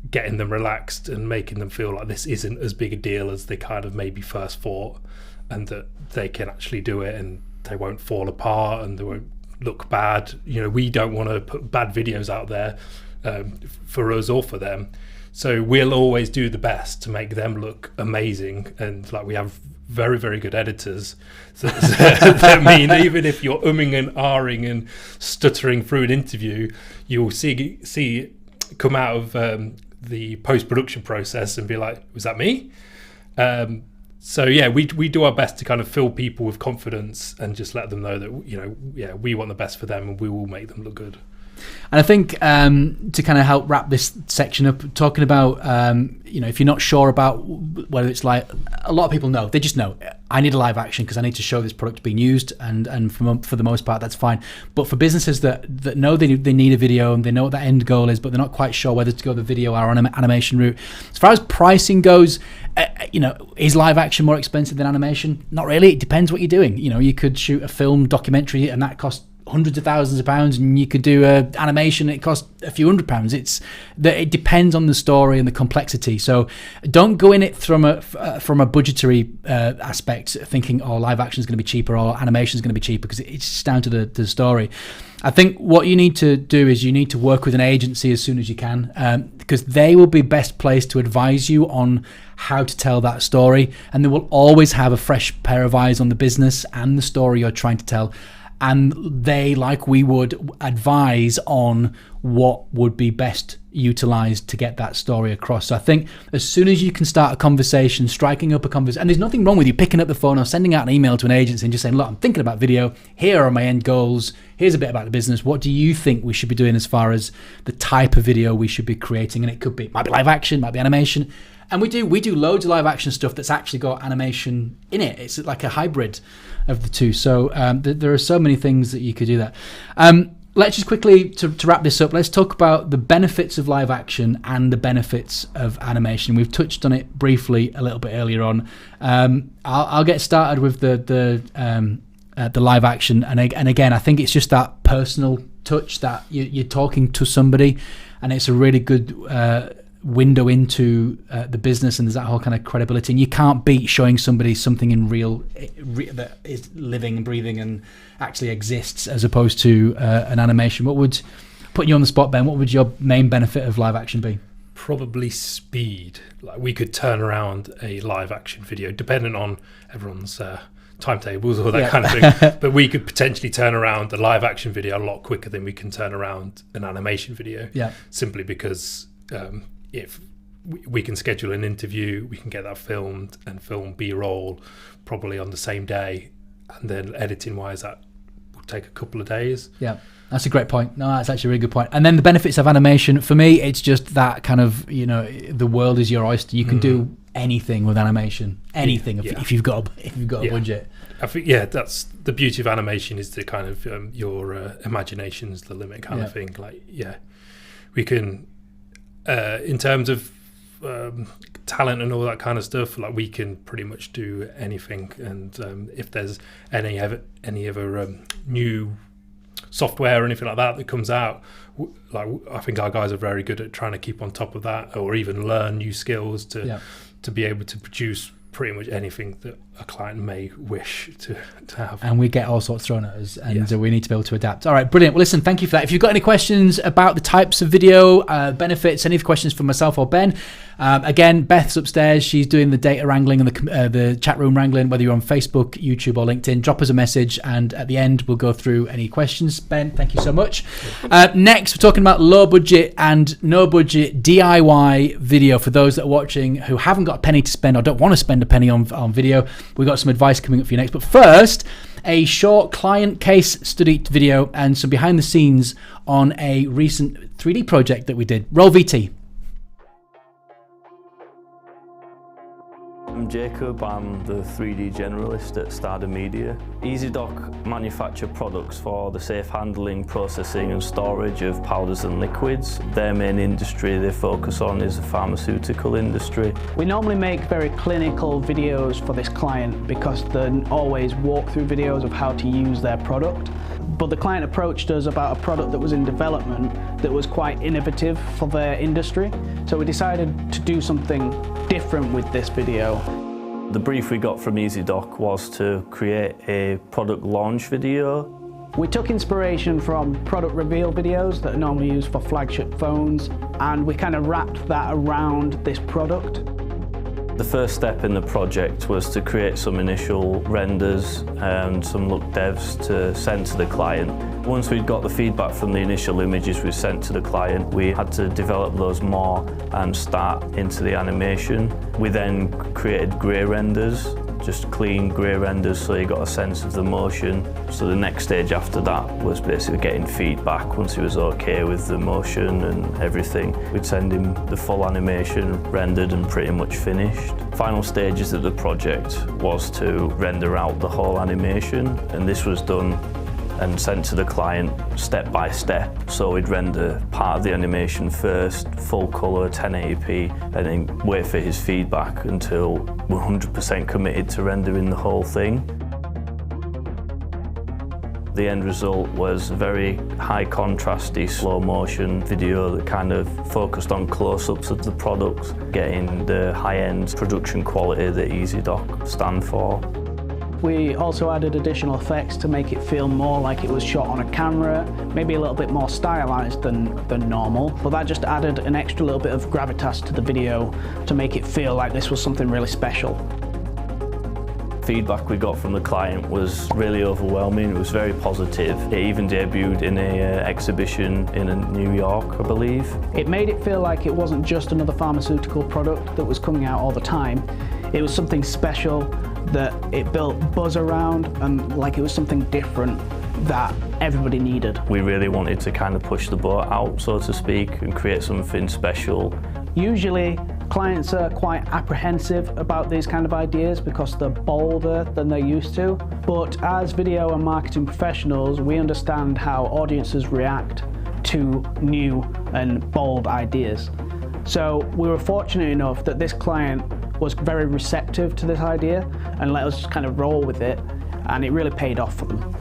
getting them relaxed and making them feel like this isn't as big a deal as they kind of maybe first thought, and that they can actually do it and they won't fall apart and they won't look bad. We don't want to put bad videos out there for us or for them. So we'll always do the best to make them look amazing. And like, we have very, very good editors. So that mean even if you're umming and ahhing and stuttering through an interview, you'll see it come out of the post-production process and be like, was that me? So yeah, we do our best to kind of fill people with confidence and just let them know that, we want the best for them and we will make them look good. And I think to kind of help wrap this section up, talking about, if you're not sure about whether it's like, a lot of people know, they just know, I need a live action because I need to show this product being used, and for the most part, that's fine. But for businesses that know they need a video and they know what that end goal is, but they're not quite sure whether to go the video or animation route. As far as pricing goes, is live action more expensive than animation? Not really. It depends what you're doing. You could shoot a film documentary and that costs hundreds of thousands of pounds, and you could do an animation, it costs a few £100. It depends on the story and the complexity. So don't go in it from a budgetary aspect, thinking, live action is going to be cheaper or animation is going to be cheaper, because it's just down to the story. I think what you need to do is you need to work with an agency as soon as you can, because they will be best placed to advise you on how to tell that story, and they will always have a fresh pair of eyes on the business and the story you're trying to tell. And they, like we would, advise on what would be best utilized to get that story across. So I think as soon as you can start a conversation, striking up a conversation, and there's nothing wrong with you picking up the phone or sending out an email to an agency and just saying, look, I'm thinking about video, here are my end goals, here's a bit about the business, what do you think we should be doing as far as the type of video we should be creating? And it might be live action, might be animation. And we do loads of live action stuff that's actually got animation in it. It's like a hybrid of the two. So there are so many things that you could do that. Let's just quickly, to wrap this up, let's talk about the benefits of live action and the benefits of animation. We've touched on it briefly a little bit earlier on. I'll get started with the live action. And again, I think it's just that personal touch that you're talking to somebody, and it's a really good window into the business, and there's that whole kind of credibility, and you can't beat showing somebody something in real that is living and breathing and actually exists, as opposed to an animation. What would, putting you on the spot, Ben, what would your main benefit of live action be? Probably speed. Like, we could turn around a live action video, depending on everyone's timetables or that kind of thing, but we could potentially turn around a live action video a lot quicker than we can turn around an animation video, simply because if we can schedule an interview, we can get that filmed and film B-roll probably on the same day, and then editing wise that will take a couple of days. Yeah, that's a great point. No, that's actually a really good point. And then the benefits of animation, for me, it's just that kind of, the world is your oyster. You can do anything with animation, anything if you've got a budget. I think that's the beauty of animation, is the kind of your imagination's the limit kind of thing. Like we can in terms of talent and all that kind of stuff, like, we can pretty much do anything. And if there's any other new software or anything like that comes out, like, I think our guys are very good at trying to keep on top of that, or even learn new skills to be able to produce pretty much anything that a client may wish to have. And we get all sorts thrown at us, and we need to be able to adapt. All right, brilliant. Well, listen, thank you for that. If you've got any questions about the types of video, benefits, any questions for myself or Ben, again, Beth's upstairs. She's doing the data wrangling and the chat room wrangling, whether you're on Facebook, YouTube or LinkedIn. Drop us a message, and at the end, we'll go through any questions. Ben, thank you so much. Next, we're talking about low budget and no budget DIY video for those that are watching who haven't got a penny to spend or don't want to spend a penny on video. We've got some advice coming up for you next. But first, a short client case study video and some behind the scenes on a recent 3D project that we did. Roll VT. I'm Jacob, I'm the 3D generalist at Starder Media. EasyDoc manufacture products for the safe handling, processing and storage of powders and liquids. Their main industry they focus on is the pharmaceutical industry. We normally make very clinical videos for this client because they're always walkthrough videos of how to use their product. But the client approached us about a product that was in development that was quite innovative for their industry. So we decided to do something different with this video. The brief we got from EasyDoc was to create a product launch video. We took inspiration from product reveal videos that are normally used for flagship phones, and we kind of wrapped that around this product. The first step in the project was to create some initial renders and some look devs to send to the client. Once we'd got the feedback from the initial images we sent to the client, we had to develop those more and start into the animation. We then created grey renders, just clean grey renders, so you got a sense of the motion. So the next stage after that was basically getting feedback. Once he was okay with the motion and everything, we'd send him the full animation rendered and pretty much finished. Final stages of the project was to render out the whole animation, and this was done and sent to the client step by step. So we'd render part of the animation first, full colour, 1080p, and then wait for his feedback until we're 100% committed to rendering the whole thing. The end result was a very high contrasty slow motion video that kind of focused on close-ups of the products, getting the high-end production quality that EasyDoc stand for. We also added additional effects to make it feel more like it was shot on a camera, maybe a little bit more stylized than normal, but that just added an extra little bit of gravitas to the video to make it feel like this was something really special. Feedback we got from the client was really overwhelming. It was very positive. It even debuted in an exhibition in New York, I believe. It made it feel like it wasn't just another pharmaceutical product that was coming out all the time. It was something special that it built buzz around, and like it was something different that everybody needed. We really wanted to kind of push the boat out, so to speak, and create something special. Usually clients are quite apprehensive about these kind of ideas because they're bolder than they're used to, but as video and marketing professionals, we understand how audiences react to new and bold ideas. So we were fortunate enough that this client was very receptive to this idea and let us just kind of roll with it, and it really paid off for them.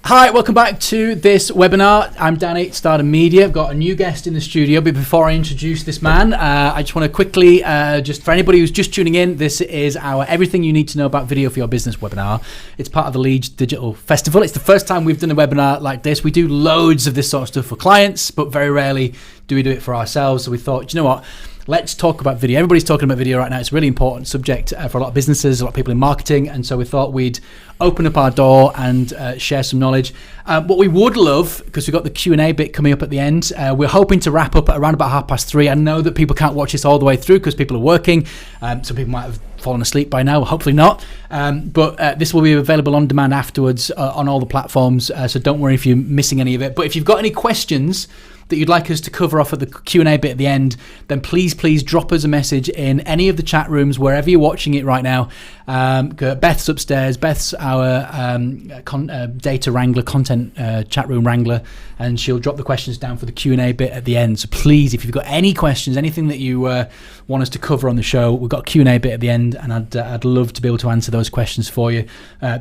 Hi, welcome back to this webinar. I'm Danny, Stardom Media. I've got a new guest in the studio, but before I introduce this man, I just want to quickly, just for anybody who's just tuning in, this is our Everything You Need to Know About Video for Your Business webinar. It's part of the Leeds Digital Festival. It's the first time we've done a webinar like this. We do loads of this sort of stuff for clients, but very rarely do we do it for ourselves. So we thought, you know what? Let's talk about video. Everybody's talking about video right now. It's a really important subject for a lot of businesses, a lot of people in marketing. And so we thought we'd open up our door and share some knowledge. What we would love, because we've got the Q&A bit coming up at the end, we're hoping to wrap up at around about 3:30. I know that people can't watch this all the way through because people are working. Some people might have fallen asleep by now, hopefully not. But this will be available on demand afterwards on all the platforms. So don't worry if you're missing any of it. But if you've got any questions that you'd like us to cover off at the Q&A bit at the end, then please drop us a message in any of the chat rooms, wherever you're watching it right now. Beth's upstairs. Beth's our data wrangler, content chat room wrangler, and she'll drop the questions down for the Q&A bit at the end. So please, if you've got any questions, anything that you want us to cover on the show, we've got a Q&A bit at the end, and I'd love to be able to answer those questions for you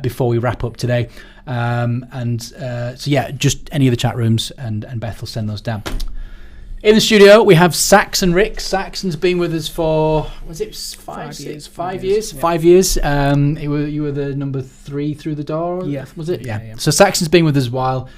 before we wrap up today. So yeah, just any of the chat rooms, and Beth will send those down. In the studio, we have Sax and Rick. Saxon's been with us for, was it 5 years? 5 years. Yeah. 5 years. You were the number 3 through the door, yeah. Was it? Yeah. So Saxon's been with us a while.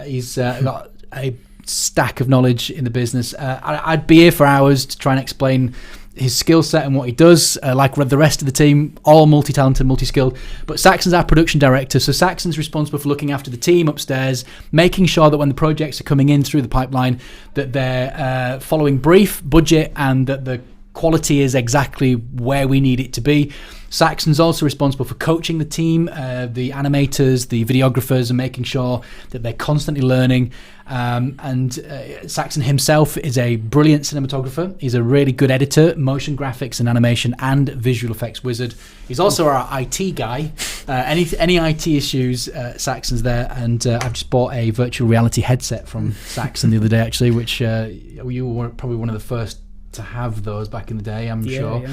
He's got a stack of knowledge in the business. I'd be here for hours to try and explain his skill set and what he does, like the rest of the team, all multi-talented, multi-skilled. But Saxon's our production director, so Saxon's responsible for looking after the team upstairs, making sure that when the projects are coming in through the pipeline, that they're following brief, budget, and that the quality is exactly where we need it to be. Saxon's also responsible for coaching the team, the animators, the videographers, and making sure that they're constantly learning. Saxon himself is a brilliant cinematographer. He's a really good editor, motion graphics and animation, and visual effects wizard. He's also our IT guy. Any IT issues, Saxon's there. And I've just bought a virtual reality headset from Saxon the other day, actually, which you were probably one of the first to have those back in the day, I'm sure.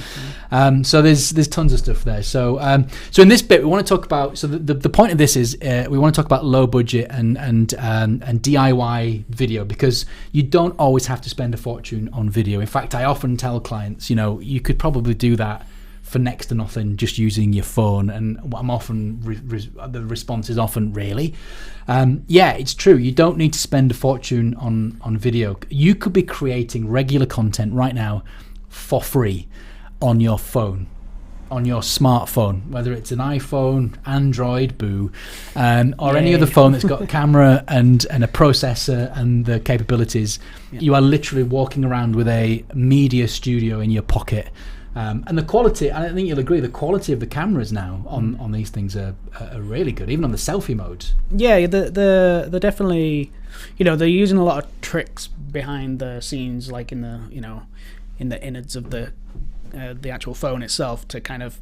Yeah. So there's tons of stuff there. So in this bit, we want to talk about. So the point of this is we want to talk about low budget and DIY video, because you don't always have to spend a fortune on video. In fact, I often tell clients, you could probably do that for next to nothing just using your phone, and I'm often the response is often, really? Yeah, it's true. You don't need to spend a fortune on video. You could be creating regular content right now for free on your phone, on your smartphone, whether it's an iPhone, Android, or any other phone that's got a camera and a processor and the capabilities. Yeah. You are literally walking around with a media studio in your pocket. And the quality, I think you'll agree, the quality of the cameras now on these things are really good, even on the selfie mode. Yeah, they're definitely, they're using a lot of tricks behind the scenes, like in the innards of the actual phone itself, to kind of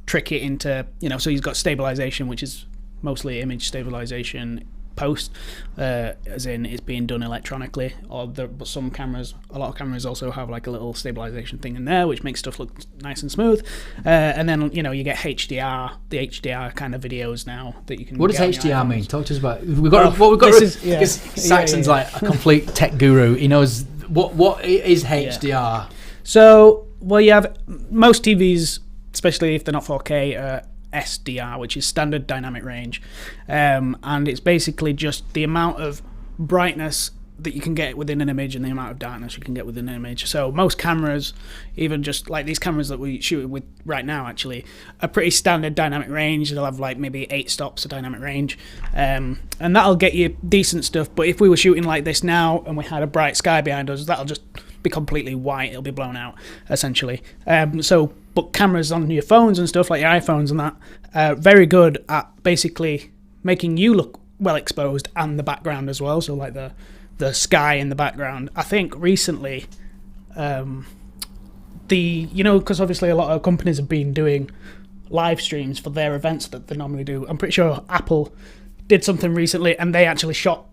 trick it into, so he's got stabilization, which is mostly image stabilization post, as in it's being done electronically, but some cameras, a lot of cameras also have like a little stabilization thing in there, which makes stuff look nice and smooth. And then you get HDR, the HDR kind of videos now that you can. What does get on your HDR iPhones. mean? Talk to us about. We've got. Because Saxon's Yeah. like a complete tech guru. He knows what is HDR. Yeah. So, well, you have most TVs, especially if they're not 4K, SDR, which is standard dynamic range, and it's basically just the amount of brightness that you can get within an image and the amount of darkness you can get within an image. So most cameras, even just like these cameras that we shoot with right now, actually, are pretty standard dynamic range. They'll have like maybe 8 stops of dynamic range, and that'll get you decent stuff. But if we were shooting like this now and we had a bright sky behind us, that'll just be completely white. It'll be blown out, essentially. But cameras on your phones and stuff, like your iPhones and that, are very good at basically making you look well exposed and the background as well. So like the sky in the background. I think recently, because obviously a lot of companies have been doing live streams for their events that they normally do. I'm pretty sure Apple did something recently, and they actually shot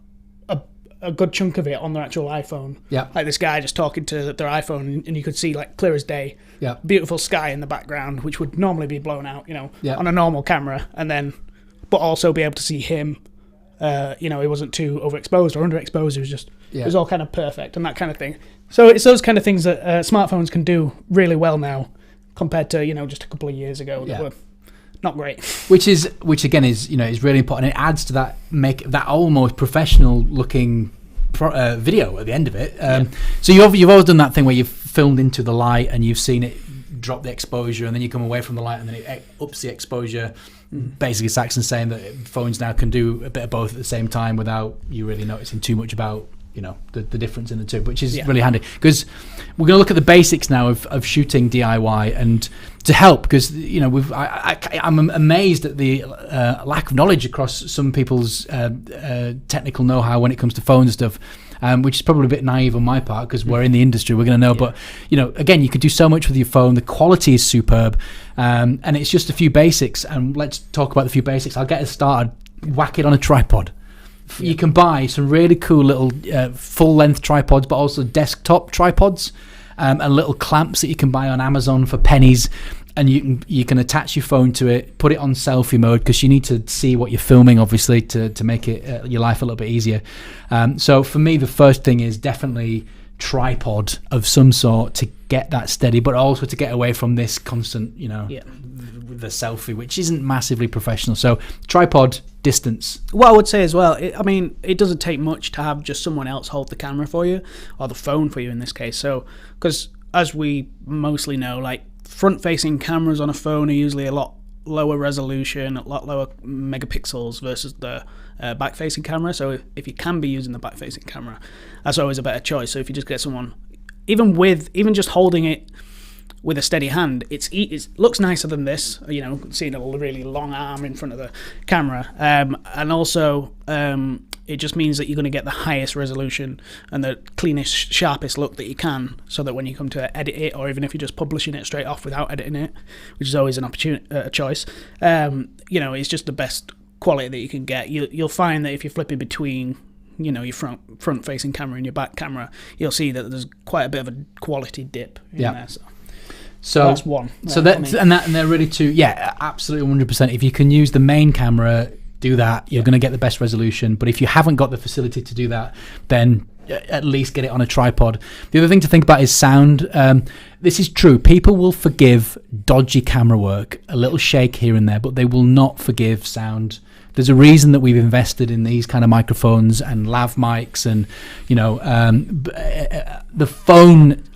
a good chunk of it on their actual iPhone. Yeah. Like this guy just talking to their iPhone, and you could see like clear as day. Yeah. Beautiful sky in the background, which would normally be blown out, Yeah. on a normal camera, but also be able to see him. He wasn't too overexposed or underexposed. It was just, It was all kind of perfect and that kind of thing. So it's those kind of things that smartphones can do really well now, compared to just a couple of years ago that were not great. Which again is is really important. It adds to that almost professional looking video at the end of it. So you've always done that thing where you've filmed into the light and you've seen it drop the exposure, and then you come away from the light and then it ups the exposure. Basically, Saxon's saying that phones now can do a bit of both at the same time without you really noticing too much about the difference in the two, which is really handy, because we're going to look at the basics now of shooting DIY, and to help, because I'm amazed at the lack of knowledge across some people's technical know-how when it comes to phones and stuff. Which is probably a bit naive on my part, because we're in the industry, we're going to know. But again, you can do so much with your phone. The quality is superb, and it's just a few basics. And let's talk about the few basics. I'll get us started. Whack it on a tripod. You can buy some really cool little full-length tripods, but also desktop tripods, and little clamps that you can buy on Amazon for pennies. And you can attach your phone to it, put it on selfie mode, because you need to see what you're filming, obviously, to make it your life a little bit easier. So for me, the first thing is definitely tripod of some sort to get that steady, but also to get away from this constant, the selfie, which isn't massively professional. So tripod, distance. What I would say as well, it doesn't take much to have just someone else hold the camera for you, or the phone for you in this case. So, because as we mostly know, like, front-facing cameras on a phone are usually a lot lower resolution, a lot lower megapixels versus the back-facing camera. So if you can be using the back-facing camera, that's always a better choice. So if you just get someone, even just holding it with a steady hand, it looks nicer than this. Seeing a really long arm in front of the camera, and also it just means that you're going to get the highest resolution and the cleanest, sharpest look that you can, so that when you come to edit it, or even if you're just publishing it straight off without editing it, which is always an choice, it's just the best quality that you can get. You'll find that if you're flipping between your front-facing camera and your back camera, you'll see that there's quite a bit of a quality dip in there. So that's one. So and they're really two. Yeah, absolutely, 100%. If you can use the main camera, do that. You're going to get the best resolution. But if you haven't got the facility to do that, then at least get it on a tripod. The other thing to think about is sound. This is true. People will forgive dodgy camera work, a little shake here and there, but they will not forgive sound. There's a reason that we've invested in these kind of microphones and lav mics, and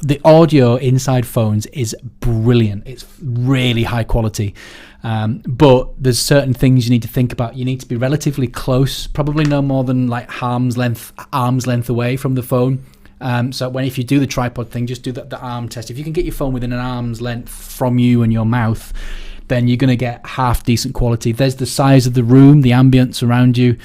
the audio inside phones is brilliant. It's really high quality, but there's certain things you need to think about. You need to be relatively close, probably no more than like arm's length away from the phone. So if you do the tripod thing, just do the arm test. If you can get your phone within an arm's length from you and your mouth, then you're going to get half decent quality. There's the size of the room, the ambience around you.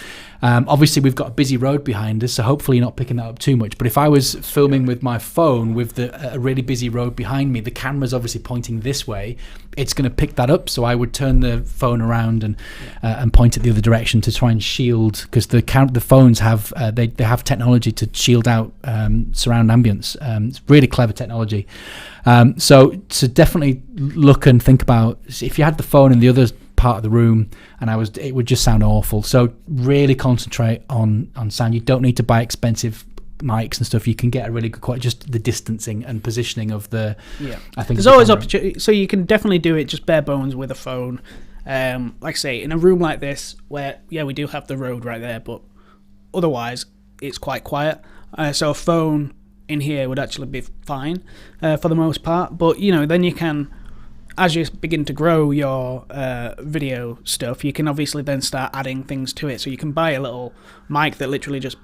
Obviously, we've got a busy road behind us, so hopefully you're not picking that up too much. But if I was filming with my phone with a really busy road behind me, the camera's obviously pointing this way, it's going to pick that up. So I would turn the phone around and point it the other direction to try and shield, because the phones have they have technology to shield out surround ambience. It's really clever technology. So definitely look and think about, if you had the phone in the other part of the room and it would just sound awful. So really concentrate on sound. You don't need to buy expensive mics and stuff. You can get a really good quality, just the distancing and positioning of the I think there's always opportunity, so you can definitely do it just bare bones with a phone. Like I say, in a room like this where we do have the road right there, but otherwise it's quite quiet, so a phone in here would actually be fine for the most part. But then you can, as you begin to grow your video stuff, you can obviously then start adding things to it. So you can buy a little mic that literally just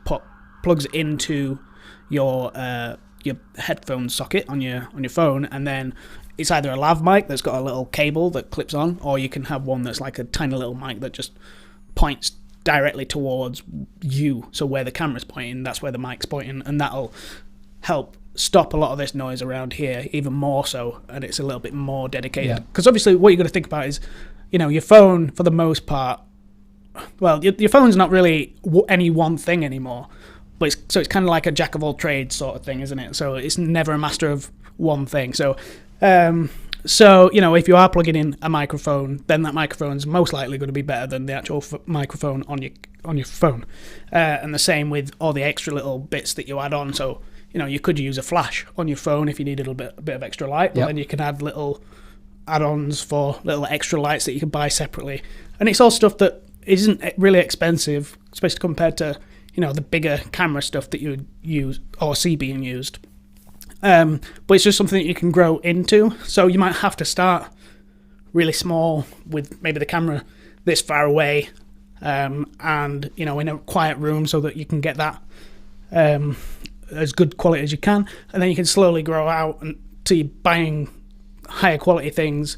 plugs into your headphone socket on your phone, and then it's either a lav mic that's got a little cable that clips on, or you can have one that's like a tiny little mic that just points directly towards you. So where the camera's pointing, that's where the mic's pointing, and that'll help stop a lot of this noise around here even more so, and it's a little bit more dedicated. Because obviously what you've got to think about is, your phone, for the most part, well, your phone's not really any one thing anymore, but it's kind of like a jack of all trades sort of thing, isn't it? So it's never a master of one thing. So if you are plugging in a microphone, then that microphone's most likely going to be better than the actual microphone on your phone. And the same with all the extra little bits that you add on. So you could use a flash on your phone if you needed a bit of extra light, but then you can add little add-ons for little extra lights that you can buy separately. And it's all stuff that isn't really expensive, especially compared to, the bigger camera stuff that you would use or see being used. But it's just something that you can grow into. So you might have to start really small with maybe the camera this far away, and, in a quiet room, so that you can get that as good quality as you can, and then you can slowly grow out to buying higher quality things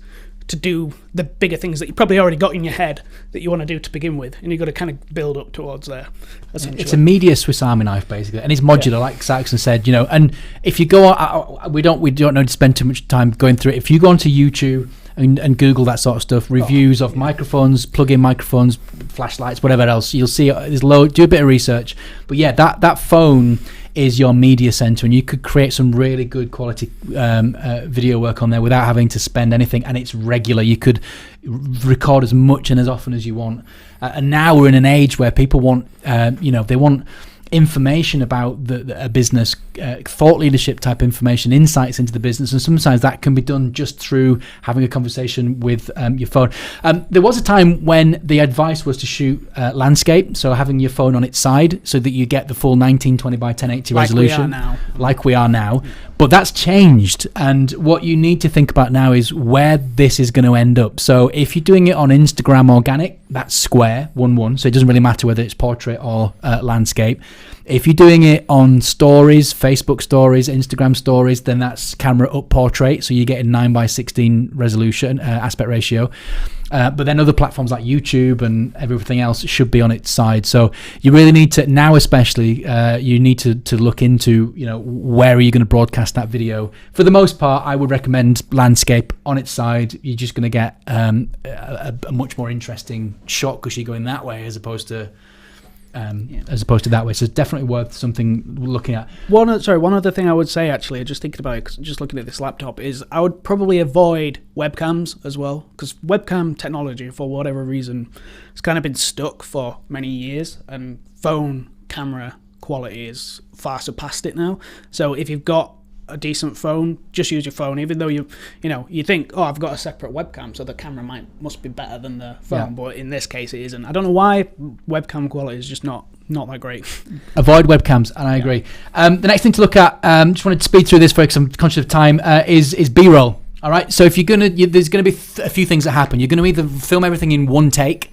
to do the bigger things that you probably already got in your head that you want to do to begin with, and you've got to kind of build up towards there. It's a media Swiss Army knife basically, and it's modular, like Saxon said. And if you go on, we don't need to spend too much time going through it. If you go onto YouTube and Google that sort of stuff, reviews of microphones, plug-in microphones, flashlights, whatever else, you'll see there's do a bit of research. But that phone is your media center, and you could create some really good quality video work on there without having to spend anything, and it's regular. You could record as much and as often as you want. And now we're in an age where people want, they want information about a business, thought leadership type information, insights into the business, and sometimes that can be done just through having a conversation with your phone. There was a time when the advice was to shoot landscape, so having your phone on its side so that you get the full 1920 by 1080 resolution, like we are now. But that's changed, and what you need to think about now is where this is going to end up. So if you're doing it on Instagram organic, that's square 1:1, so it doesn't really matter whether it's portrait or landscape. If you're doing it on stories, Facebook stories, Instagram stories, then that's camera up portrait, so you're getting 9:16 resolution aspect ratio. But then other platforms like YouTube and everything else should be on its side. So you really need to, now especially, you need to look into, where are you going to broadcast that video. For the most part, I would recommend landscape on its side. You're just going to get a much more interesting shot because you're going that way as opposed to that way. So it's definitely worth something looking at. One other thing I would say, actually, just thinking about it, 'cause just looking at this laptop, is I would probably avoid webcams as well, because webcam technology, for whatever reason, has kind of been stuck for many years, and phone camera quality is far surpassed it now. So if you've got a decent phone, just use your phone, even though you think, oh, I've got a separate webcam, so the camera must be better than the phone, but in this case it isn't. I don't know why webcam quality is just not that great. Avoid webcams, and I agree. The next thing to look at, just wanted to speed through this because I'm conscious of time, is B-roll. All right, so if there's going to be a few things that happen. You're going to either film everything in one take,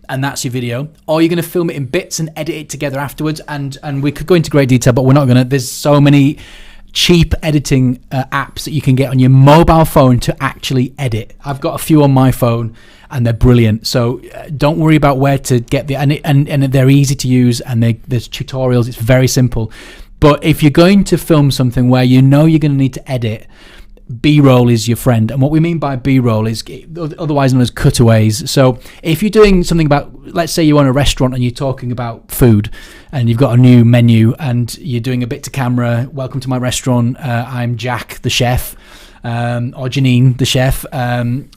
and that's your video, or you're going to film it in bits and edit it together afterwards. And we could go into great detail, but we're not going to. There's so many cheap editing apps that you can get on your mobile phone to actually edit. I've got a few on my phone and they're brilliant. So don't worry about where to get and they're easy to use, and there's tutorials. It's very simple. But if you're going to film something where you know you're going to need to edit, B-roll is your friend. And what we mean by B-roll is otherwise known as cutaways. So if you're doing something about, let's say you own a restaurant and you're talking about food and you've got a new menu and you're doing a bit to camera, welcome to my restaurant, I'm Jack the chef, or Janine the chef, and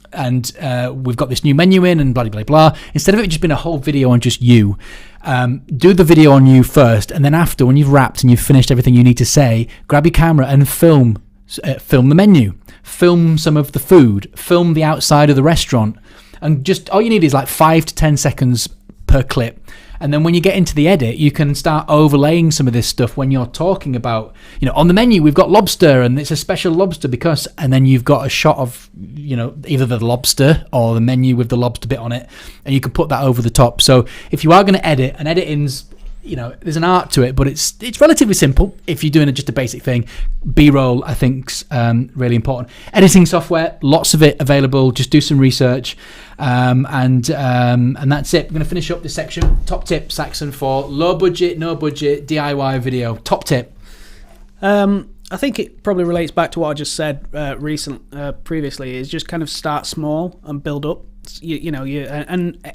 we've got this new menu in and blah blah blah. Instead of it just being a whole video on just you, do the video on you first, and then after, when you've wrapped and you've finished everything you need to say, grab your camera and film the menu, film some of the food, film the outside of the restaurant, and just all you need is like 5 to 10 seconds per clip. And then when you get into the edit, you can start overlaying some of this stuff when you're talking about, on the menu we've got lobster and it's a special lobster because, and then you've got a shot of, either the lobster or the menu with the lobster bit on it, and you can put that over the top. So if you are going to edit, and editing's, there's an art to it, but it's relatively simple if you're doing just a basic thing. B-roll, I think's really important. Editing software, lots of it available. Just do some research, and that's it. We're going to finish up this section. Top tip, Saxon, for low budget, no budget DIY video. Top tip. I think it probably relates back to what I just said previously. Is just kind of start small and build up. And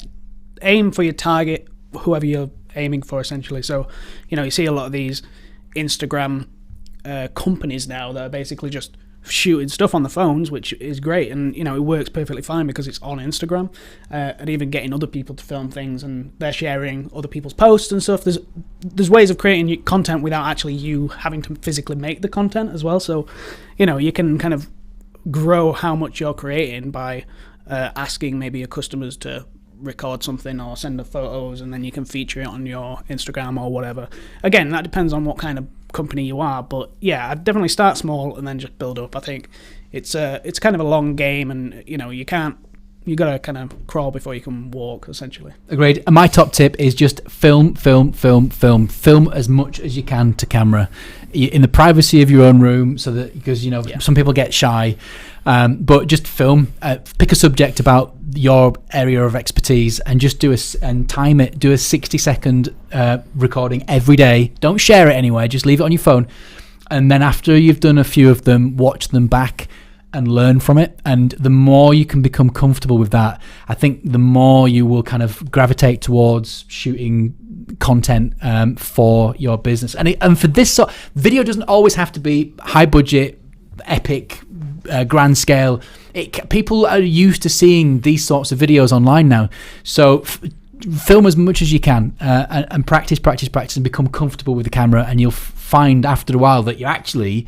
aim for your target, whoever you're aiming for, essentially. So you see a lot of these Instagram companies now that are basically just shooting stuff on the phones, which is great, and it works perfectly fine because it's on Instagram, and even getting other people to film things, and they're sharing other people's posts and stuff. There's ways of creating content without actually you having to physically make the content as well. So you can kind of grow how much you're creating by asking maybe your customers to record something or send the photos, and then you can feature it on your Instagram or whatever. Again, that depends on what kind of company you are, but yeah, I'd definitely start small and then just build up. I think it's kind of a long game, and you gotta kind of crawl before you can walk, essentially. Agreed. And my top tip is just film as much as you can to camera in the privacy of your own room, so that, because some people get shy, but just film. Pick a subject about your area of expertise and just and time it. Do a 60-second recording every day. Don't share it anywhere. Just leave it on your phone, and then after you've done a few of them, watch them back and learn from it. And the more you can become comfortable with that, I think the more you will kind of gravitate towards shooting content for your business. And for this sort, video doesn't always have to be high budget, epic, grand scale. People are used to seeing these sorts of videos online now. So film as much as you can, and practice and become comfortable with the camera, and you'll find after a while that you actually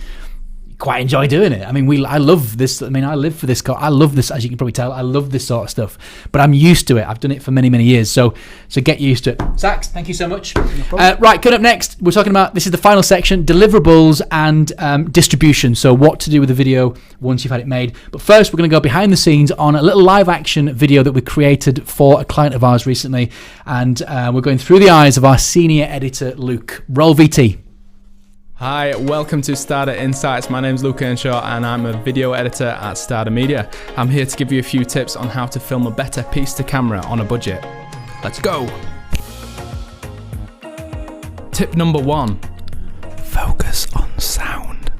quite enjoy doing it. I mean, I love this. I mean, I live for this. I love this, as you can probably tell. I love this sort of stuff, but I'm used to it. I've done it for many years. So get used to it. Sax, thank you so much. No right, coming up next, we're talking about, this is the final section, deliverables and distribution. So what to do with the video once you've had it made. But first, we're going to go behind the scenes on a little live action video that we created for a client of ours recently, and we're going through the eyes of our senior editor, Luke. Roll VT. Hi, welcome to Starter Insights. My name's Luke Earnshaw and I'm a video editor at Starter Media. I'm here to give you a few tips on how to film a better piece to camera on a budget. Let's go! Tip number 1. Focus on sound.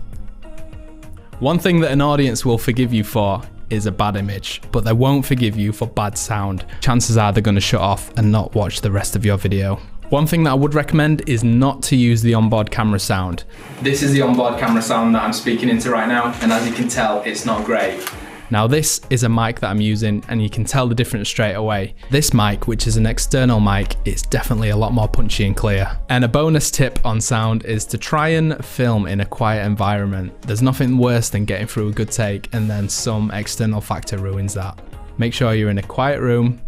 One thing that an audience will forgive you for is a bad image, but they won't forgive you for bad sound. Chances are they're going to shut off and not watch the rest of your video. One thing that I would recommend is not to use the onboard camera sound. This is the onboard camera sound that I'm speaking into right now, and as you can tell, it's not great. Now this is a mic that I'm using, and you can tell the difference straight away. This mic, which is an external mic, it's definitely a lot more punchy and clear. And a bonus tip on sound is to try and film in a quiet environment. There's nothing worse than getting through a good take and then some external factor ruins that. Make sure you're in a quiet room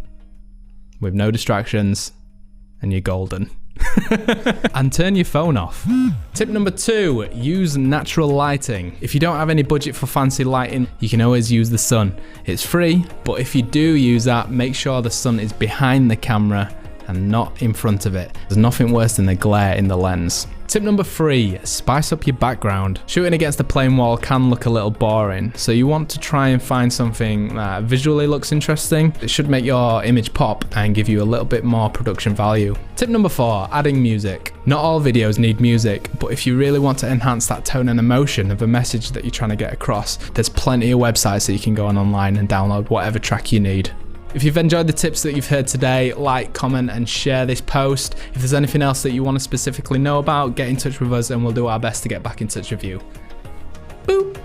with no distractions, and you're golden. And turn your phone off. Tip number 2, use natural lighting. If you don't have any budget for fancy lighting, you can always use the sun. It's free, but if you do use that, make sure the sun is behind the camera and not in front of it. There's nothing worse than the glare in the lens. Tip number 3, spice up your background. Shooting against a plain wall can look a little boring, so you want to try and find something that visually looks interesting. It should make your image pop and give you a little bit more production value. Tip number 4, adding music. Not all videos need music, but if you really want to enhance that tone and emotion of a message that you're trying to get across, there's plenty of websites that you can go on online and download whatever track you need. If you've enjoyed the tips that you've heard today, like, comment and share this post. If there's anything else that you want to specifically know about, get in touch with us and we'll do our best to get back in touch with you. Boop!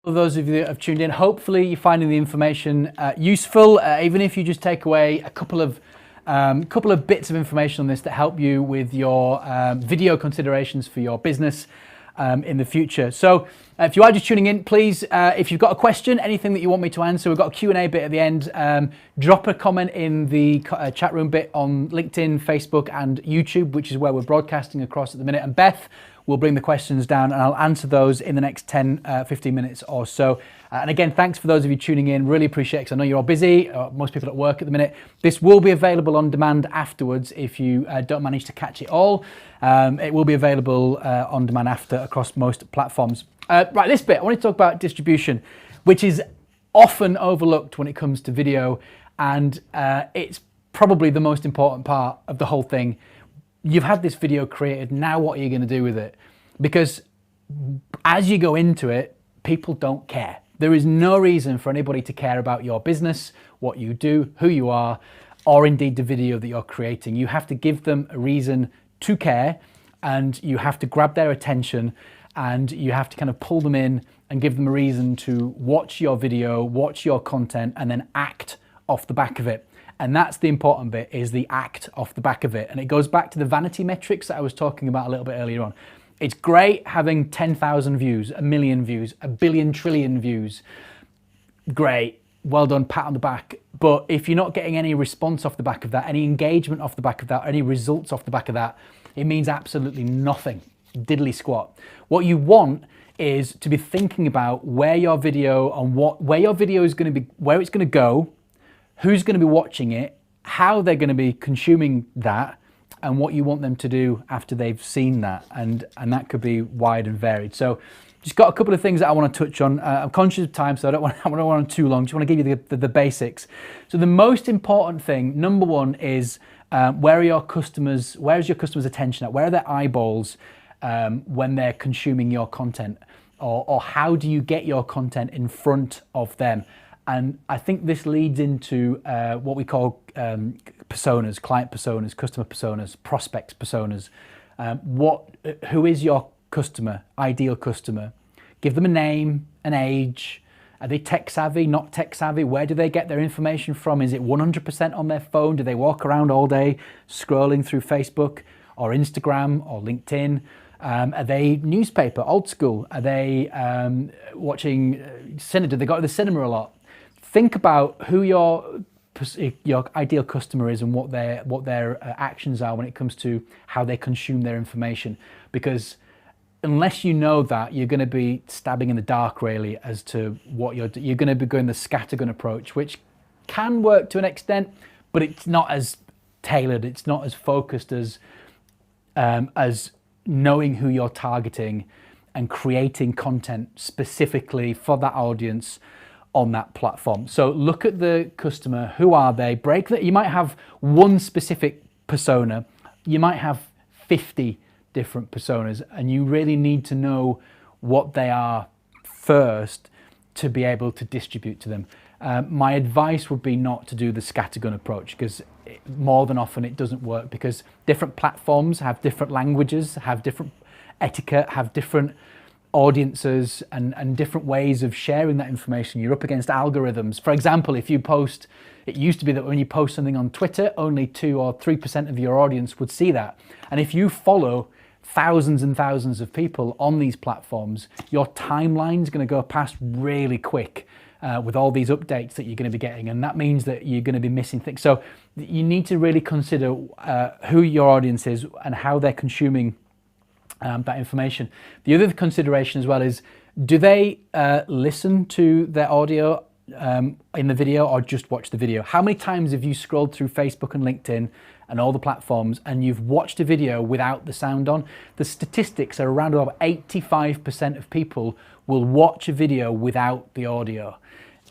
For those of you that have tuned in, hopefully you're finding the information useful, even if you just take away a couple of bits of information on this that help you with your video considerations for your business in the future. So if you are just tuning in, please, if you've got a question, anything that you want me to answer, we've got a Q&A bit at the end, drop a comment in the chat room bit on LinkedIn, Facebook and YouTube, which is where we're broadcasting across at the minute. And Beth will bring the questions down and I'll answer those in the next 10, 15 minutes or so. And again, thanks for those of you tuning in. Really appreciate it because I know you're all busy. Most people at work at the minute. This will be available on demand afterwards if you don't manage to catch it all. It will be available on demand after across most platforms. Right, this bit, I want to talk about distribution, which is often overlooked when it comes to video. And it's probably the most important part of the whole thing. You've had this video created, now what are you going to do with it? Because as you go into it, people don't care. There is no reason for anybody to care about your business, what you do, who you are, or indeed the video that you're creating. You have to give them a reason to care and you have to grab their attention and you have to kind of pull them in and give them a reason to watch your video, watch your content, and then act off the back of it. And that's the important bit, is the act off the back of it. And it goes back to the vanity metrics that I was talking about a little bit earlier on. It's great having 10,000 views, 1 million views, 1 billion trillion views. Great, well done, pat on the back. But if you're not getting any response off the back of that, any engagement off the back of that, any results off the back of that, it means absolutely nothing, diddly squat. What you want is to be thinking about where your video and where your video is going to be, where it's going to go, who's going to be watching it, how they're going to be consuming that, and what you want them to do after they've seen that. And that could be wide and varied. So just got a couple of things that I want to touch on. I'm conscious of time, so I don't want to too long. Just want to give you the basics. So the most important thing, number one, is where's your customer's attention at? Where are their eyeballs when they're consuming your content? Or how do you get your content in front of them? And I think this leads into what we call personas, client personas, customer personas, prospect personas. Who is your customer, ideal customer? Give them a name, an age. Are they tech savvy, not tech savvy? Where do they get their information from? Is it 100% on their phone? Do they walk around all day scrolling through Facebook or Instagram or LinkedIn? Are they newspaper, old school? Are they watching cinema? Do they go to the cinema a lot? Think about who your ideal customer is and what their actions are when it comes to how they consume their information. Because unless you know that, you're going to be stabbing in the dark really as to what you're going to be going the scattergun approach, which can work to an extent, but it's not as tailored. It's not as focused as knowing who you're targeting and creating content specifically for that audience on that platform. So look at the customer. Who are they? Break that. You might have one specific persona. You might have 50 different personas, and you really need to know what they are first to be able to distribute to them. My advice would be not to do the scattergun approach, because more than often it doesn't work, because different platforms have different languages, have different etiquette, have different audiences and different ways of sharing that information. You're up against algorithms. For example, if you post, it used to be that when you post something on Twitter, only 2 or 3% of your audience would see that. And if you follow thousands and thousands of people on these platforms, your timeline's going to go past really quick with all these updates that you're going to be getting, and that means that you're going to be missing things. So you need to really consider who your audience is and how they're consuming that information. The other consideration as well is, do they listen to their audio in the video or just watch the video? How many times have you scrolled through Facebook and LinkedIn and all the platforms and you've watched a video without the sound on? The statistics are around about 85% of people will watch a video without the audio.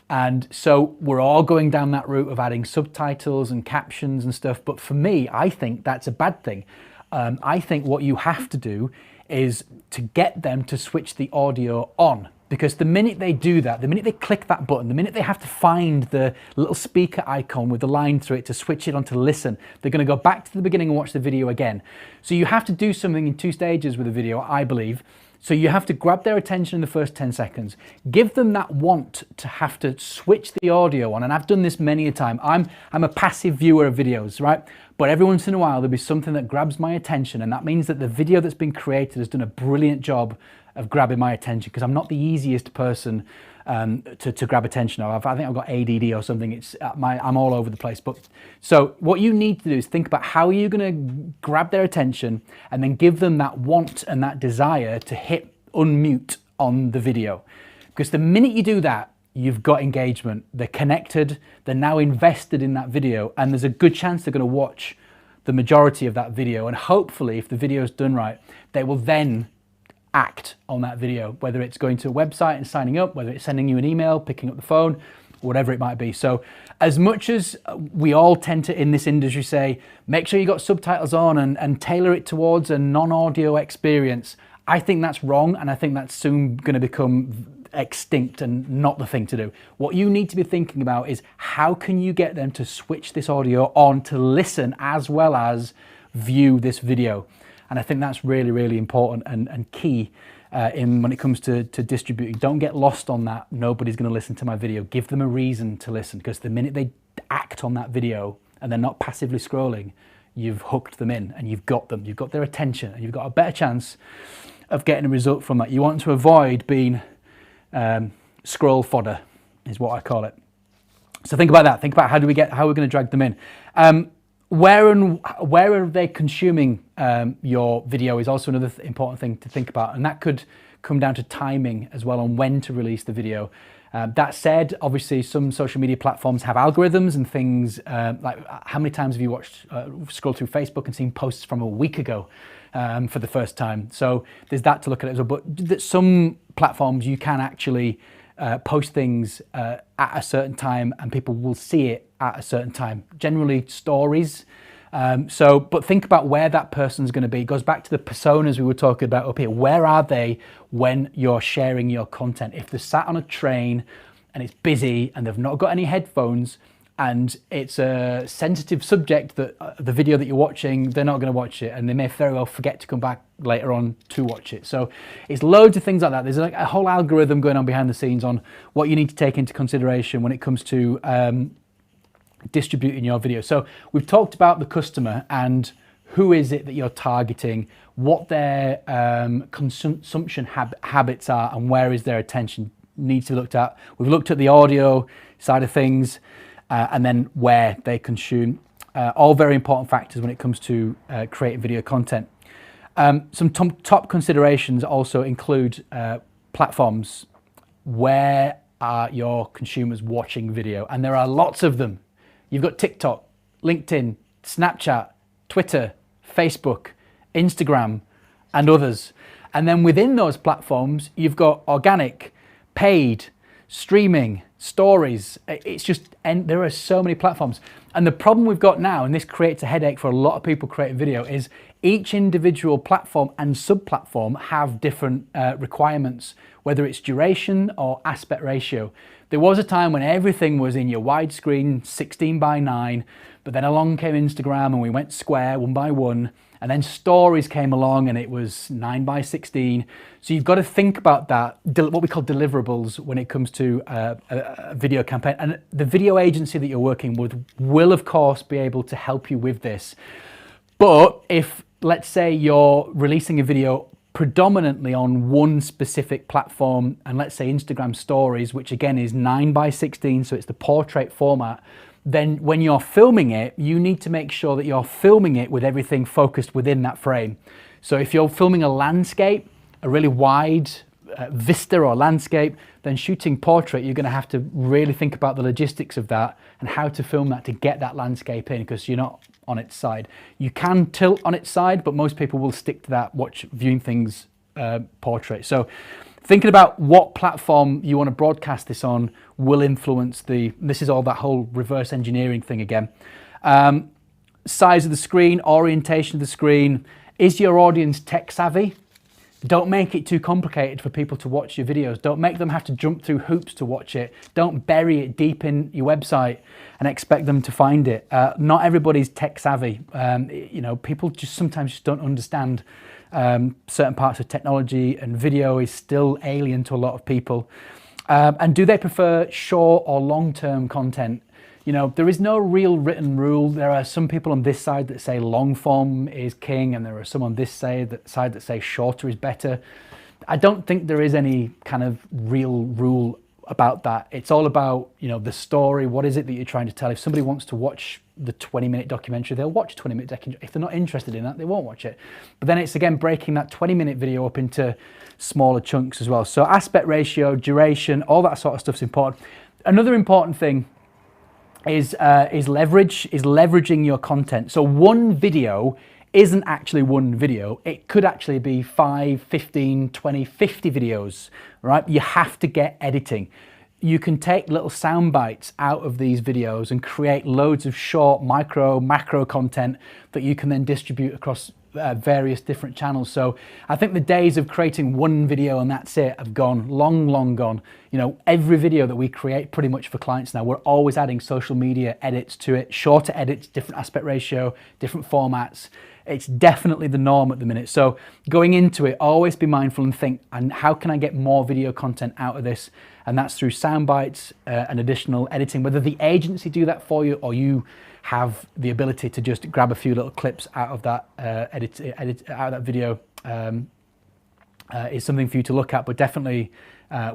And so we're all going down that route of adding subtitles and captions and stuff. But for me, I think that's a bad thing. I think what you have to do is to get them to switch the audio on. Because the minute they do that, the minute they click that button, the minute they have to find the little speaker icon with the line through it to switch it on to listen, they're going to go back to the beginning and watch the video again. So you have to do something in 2 stages with a video, I believe. So you have to grab their attention in the first 10 seconds, give them that want to have to switch the audio on. And I've done this many a time. I'm a passive viewer of videos, right? But every once in a while, there'll be something that grabs my attention. And that means that the video that's been created has done a brilliant job of grabbing my attention, because I'm not the easiest person to grab attention of. I think I've got ADD or something. It's I'm all over the place. But so what you need to do is think about how are you going to grab their attention and then give them that want and that desire to hit unmute on the video. Because the minute you do that, you've got engagement. They're connected. They're now invested in that video, and there's a good chance they're going to watch the majority of that video. And hopefully, if the video is done right, they will then act on that video, whether it's going to a website and signing up, whether it's sending you an email, picking up the phone, whatever it might be. So as much as we all tend to in this industry say, make sure you got subtitles on and tailor it towards a non-audio experience, I think that's wrong, and I think that's soon going to become extinct and not the thing to do. What you need to be thinking about is how can you get them to switch this audio on to listen as well as view this video. And I think that's really, really important and key when it comes to distributing. Don't get lost on that. Nobody's going to listen to my video. Give them a reason to listen, because the minute they act on that video and they're not passively scrolling, you've hooked them in and you've got them. You've got their attention and you've got a better chance of getting a result from that. You want to avoid being scroll fodder, is what I call it. So think about that. Think about how we're going to drag them in. Where are they consuming your video is also another important thing to think about, and that could come down to timing as well on when to release the video. That said, obviously some social media platforms have algorithms and things like how many times have you scrolled through Facebook and seen posts from a week ago for the first time? So there's that to look at as well. But some platforms you can actually post things at a certain time and people will see it at a certain time, generally stories. But think about where that person's going to be. It goes back to the personas we were talking about up here. Where are they when you're sharing your content? If they're sat on a train and it's busy and they've not got any headphones and it's a sensitive subject that the video that you're watching, they're not going to watch it, and they may very well forget to come back later on to watch it. So it's loads of things like that. There's like a whole algorithm going on behind the scenes on what you need to take into consideration when it comes to distributing your video. So we've talked about the customer and who is it that you're targeting, what their consumption habits are, and where is their attention needs to be looked at. We've looked at the audio side of things and then where they consume. All very important factors when it comes to creating video content. Some top considerations also include platforms. Where are your consumers watching video? And there are lots of them. You've got TikTok, LinkedIn, Snapchat, Twitter, Facebook, Instagram, and others. And then within those platforms, you've got organic, paid, streaming, stories. It's just, and there are so many platforms. And the problem we've got now, and this creates a headache for a lot of people creating video, is each individual platform and sub-platform have different requirements, whether it's duration or aspect ratio. There was a time when everything was in your widescreen 16:9, but then along came Instagram and we went square 1:1, and then stories came along and it was 9:16. So you've got to think about that, what we call deliverables when it comes to a video campaign. And the video agency that you're working with will of course be able to help you with this. But if, let's say, you're releasing a video predominantly on one specific platform, and let's say Instagram stories, which again is 9:16, so it's the portrait format, then when you're filming it, you need to make sure that you're filming it with everything focused within that frame. So if you're filming a landscape, a really wide vista or landscape, then shooting portrait, you're going to have to really think about the logistics of that and how to film that to get that landscape in, because you're not on its side. You can tilt on its side, but most people will stick to that viewing things portrait. So thinking about what platform you want to broadcast this on will influence this is all that whole reverse engineering thing again. Size of the screen, orientation of the screen. Is your audience tech savvy? Don't make it too complicated for people to watch your videos. Don't make them have to jump through hoops to watch it. Don't bury it deep in your website and expect them to find it. Not everybody's tech savvy. People sometimes just don't understand certain parts of technology, and video is still alien to a lot of people. And do they prefer short or long-term content? There is no real written rule. There are some people on this side that say long form is king, and there are some on this side that say shorter is better. I don't think there is any kind of real rule about that. It's all about, the story. What is it that you're trying to tell? If somebody wants to watch the 20-minute documentary, they'll watch a 20-minute documentary. If they're not interested in that, they won't watch it. But then it's, again, breaking that 20-minute video up into smaller chunks as well. So aspect ratio, duration, all that sort of stuff's important. Another important thing is leveraging your content. So one video isn't actually one video. It could actually be 5, 15, 20, 50 videos, right? You have to get editing. You can take little sound bites out of these videos and create loads of short micro, macro content that you can then distribute across various different channels. So I think the days of creating one video and that's it have gone, long gone. Every video that we create pretty much for clients now, we're always adding social media edits to it, shorter edits, different aspect ratio, different formats. It's definitely the norm at the minute. So going into it, always be mindful and think, and how can I get more video content out of this? And that's through sound bites and additional editing, whether the agency do that for you or you have the ability to just grab a few little clips out of that edit out of that video is something for you to look at, but definitely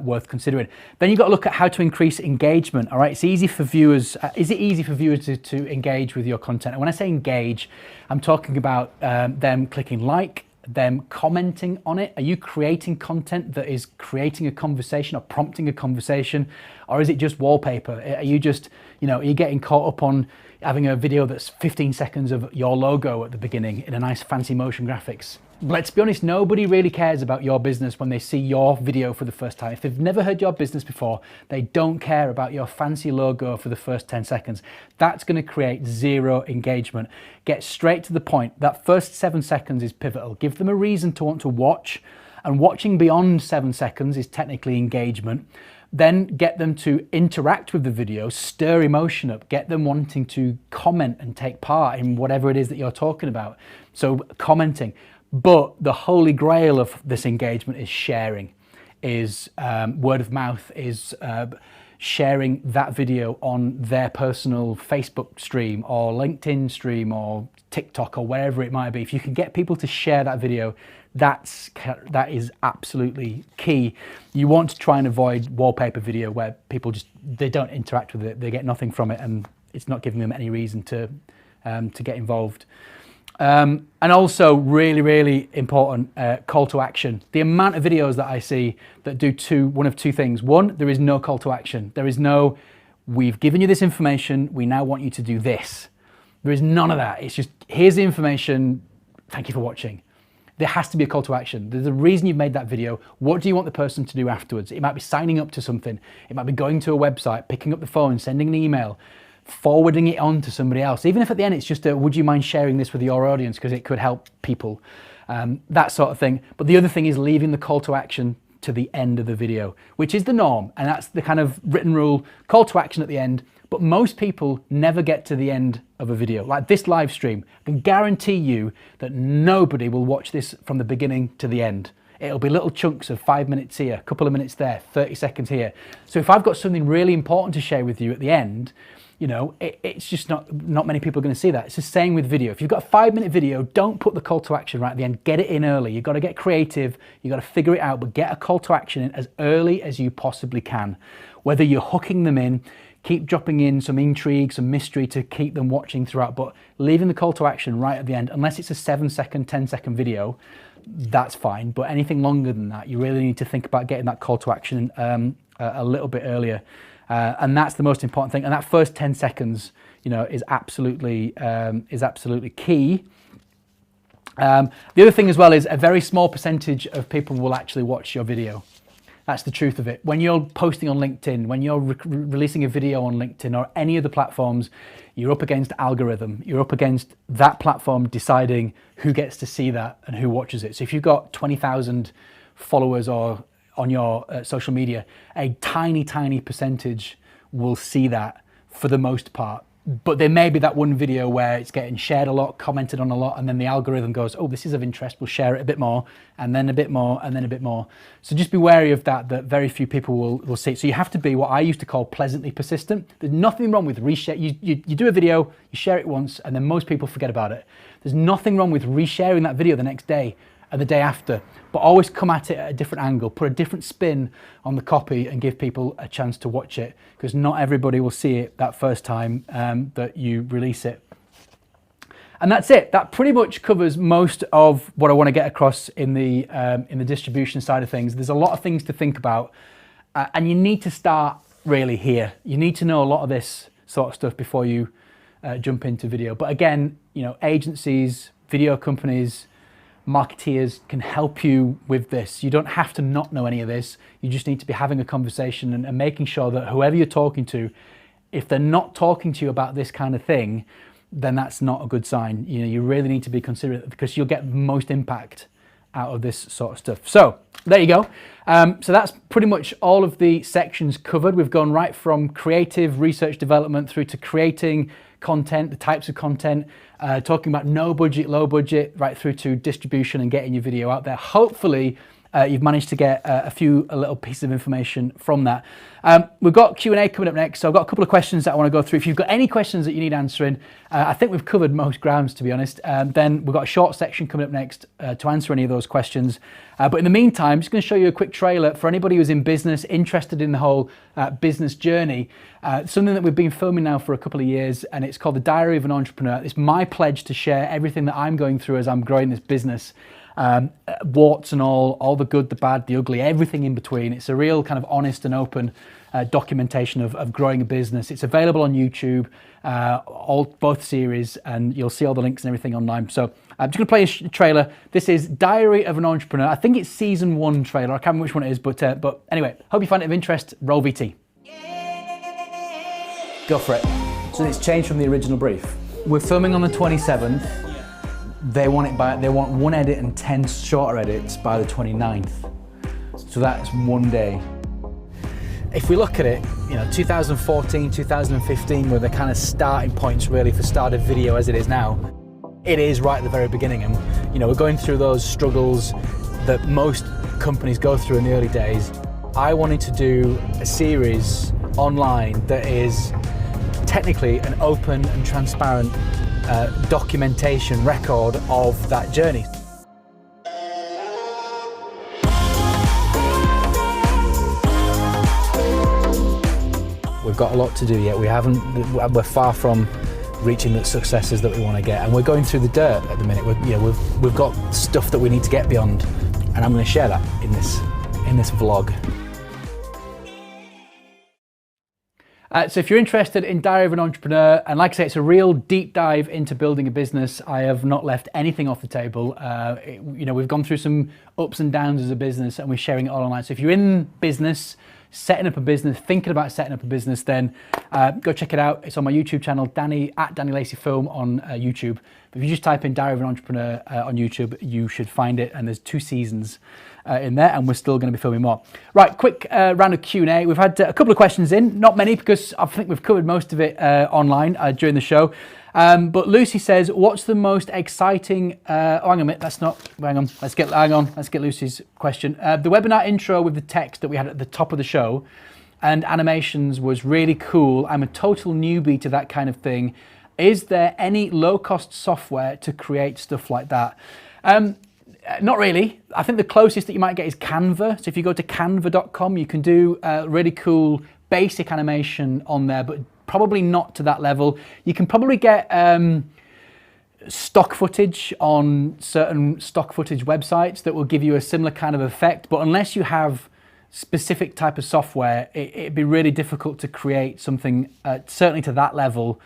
worth considering. Then you've got to look at how to increase engagement. All right, it's easy for viewers. Is it easy for viewers to engage with your content? And when I say engage, I'm talking about them clicking like, them commenting on it. Are you creating content that is creating a conversation or prompting a conversation, or is it just wallpaper? Are you just, are you getting caught up on having a video that's 15 seconds of your logo at the beginning in a nice fancy motion graphics? Let's be honest, nobody really cares about your business when they see your video for the first time. If they've never heard your business before, they don't care about your fancy logo for the first 10 seconds. That's going to create zero engagement. Get straight to the point. That first 7 seconds is pivotal. Give them a reason to want to watch, and watching beyond 7 seconds is technically engagement. Then get them to interact with the video, stir emotion up, get them wanting to comment and take part in whatever it is that you're talking about. So commenting. But the holy grail of this engagement is sharing, is word of mouth, is sharing that video on their personal Facebook stream or LinkedIn stream or TikTok or wherever it might be. If you can get people to share that video, that is absolutely key. You want to try and avoid wallpaper video where people they don't interact with it, they get nothing from it, and it's not giving them any reason to get involved. And also really, really important, call to action. The amount of videos that I see that do one of two things. One, there is no call to action. There is no, we've given you this information, we now want you to do this. There is none of that. It's just, here's the information, thank you for watching. There has to be a call to action. There's a reason you've made that video. What do you want the person to do afterwards? It might be signing up to something. It might be going to a website, picking up the phone, sending an email, forwarding it on to somebody else. Even if at the end it's just a, would you mind sharing this with your audience because it could help people, that sort of thing. But the other thing is leaving the call to action to the end of the video, which is the norm. And that's the kind of written rule, call to action at the end. But most people never get to the end of a video. Like this live stream, I can guarantee you that nobody will watch this from the beginning to the end. It'll be little chunks of 5 minutes here, a couple of minutes there, 30 seconds here. So if I've got something really important to share with you at the end, you know, it's just not many people are going to see that. It's the same with video. If you've got a 5-minute video, don't put the call to action right at the end. Get it in early. You've got to get creative. You've got to figure it out, but get a call to action in as early as you possibly can. Whether you're hooking them in, keep dropping in some intrigue, some mystery to keep them watching throughout, but leaving the call to action right at the end, unless it's a 7-second, 10-second video, that's fine. But anything longer than that, you really need to think about getting that call to action a little bit earlier. And that's the most important thing. And that first 10 seconds, you know, is absolutely key. The other thing as well is a very small percentage of people will actually watch your video. That's the truth of it. When you're posting on LinkedIn, when you're releasing a video on LinkedIn or any of the platforms, you're up against algorithm. You're up against that platform deciding who gets to see that and who watches it. So if you've got 20,000 followers or on your social media, a tiny percentage will see that for the most part. But there may be that one video where it's getting shared a lot, commented on a lot, and then the algorithm goes, oh, this is of interest, we'll share it a bit more, and then a bit more, and then a bit more. So just be wary of that very few people will see it. So you have to be what I used to call pleasantly persistent. There's nothing wrong with reshare. You do a video, you share it once, and then most people forget about it. There's nothing wrong with resharing that video the next day and the day after, but always come at it at a different angle, put a different spin on the copy and give people a chance to watch it, because not everybody will see it that first time that you release it. And that's it. That pretty much covers most of what I want to get across in the distribution side of things. There's a lot of things to think about, and you need to start really here. You need to know a lot of this sort of stuff before you jump into video. But again, you know, agencies, video companies, marketeers can help you with this. You don't have to not know any of this. You just need to be having a conversation and making sure that whoever you're talking to, if they're not talking to you about this kind of thing, then that's not a good sign. You know, you really need to be considerate, because you'll get most impact out of this sort of stuff. So there you go. So that's pretty much all of the sections covered. We've gone right from creative research development through to creating content, the types of content, talking about no budget, low budget, right through to distribution and getting your video out there. Hopefully you've managed to get a little pieces of information from that. We've got Q&A coming up next, so I've got a couple of questions that I want to go through. If you've got any questions that you need answering, I think we've covered most grounds, to be honest. Then we've got a short section coming up next to answer any of those questions. But in the meantime, I'm just going to show you a quick trailer for anybody who's in business, interested in the whole business journey. Something that we've been filming now for a couple of years, and it's called The Diary of an Entrepreneur. It's my pledge to share everything that I'm going through as I'm growing this business. Warts and all the good, the bad, the ugly, everything in between. It's a real kind of honest and open documentation of growing a business. It's available on YouTube, both series, and you'll see all the links and everything online. So I'm just going to play a trailer. This is Diary of an Entrepreneur. I think it's season 1 trailer. I can't remember which one it is, but anyway, hope you find it of interest. Roll VT. Go for it. So it's changed from the original brief. We're filming on the 27th. They want one edit and 10 shorter edits by the 29th. So that's one day. If we look at it, you know, 2014, 2015 were the kind of starting points really for start of video as it is now. It is right at the very beginning, and you know, we're going through those struggles that most companies go through in the early days. I wanted to do a series online that is technically an open and transparent documentation record of that journey. We've got a lot to do yet. We're far from reaching the successes that we want to get, and we're going through the dirt at the minute. We've got stuff that we need to get beyond, and I'm going to share that in this vlog. So if you're interested in Diary of an Entrepreneur, and like I say, it's a real deep dive into building a business. I have not left anything off the table. You know, we've gone through some ups and downs as a business, and we're sharing it all online. So if you're in business, setting up a business, thinking about setting up a business, then go check it out. It's on my YouTube channel, Danny Lacey Film on YouTube. If you just type in Diary of an Entrepreneur on YouTube, you should find it, and there's 2 seasons in there, and we're still going to be filming more. Right, quick round of Q&A. We've had a couple of questions in, not many because I think we've covered most of it online during the show. But Lucy says, what's the most exciting, hang on a minute, let's get Lucy's question. The webinar intro with the text that we had at the top of the show and animations was really cool. I'm a total newbie to that kind of thing. Is there any low-cost software to create stuff like that? Not really. I think the closest that you might get is Canva. So if you go to canva.com, you can do really cool basic animation on there, but probably not to that level. You can probably get stock footage on certain stock footage websites that will give you a similar kind of effect, but unless you have specific type of software, it'd be really difficult to create something certainly to that level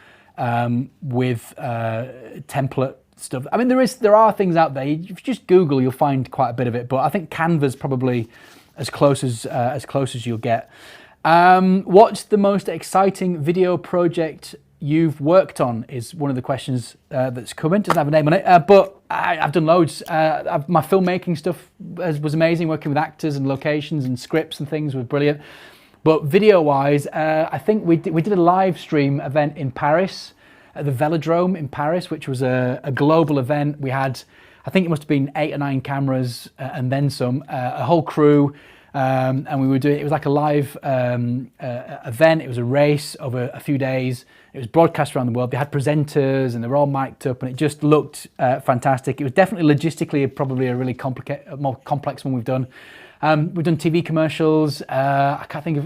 with template stuff. I mean, there are things out there. If you just Google, you'll find quite a bit of it. But I think Canva's probably as close as you'll get. What's the most exciting video project you've worked on? Is one of the questions that's coming. Doesn't have a name on it, but I've done loads. My filmmaking stuff was amazing. Working with actors and locations and scripts and things was brilliant. But video-wise, I think we did a live stream event in Paris, at the Velodrome in Paris, which was a global event. We had, I think it must have been 8 or 9 cameras and then some, a whole crew, and we were doing, it was like a live event. It was a race over a few days. It was broadcast around the world. They had presenters and they were all mic'd up, and it just looked fantastic. It was definitely logistically probably a really more complex one we've done. We've done TV commercials. I can't think of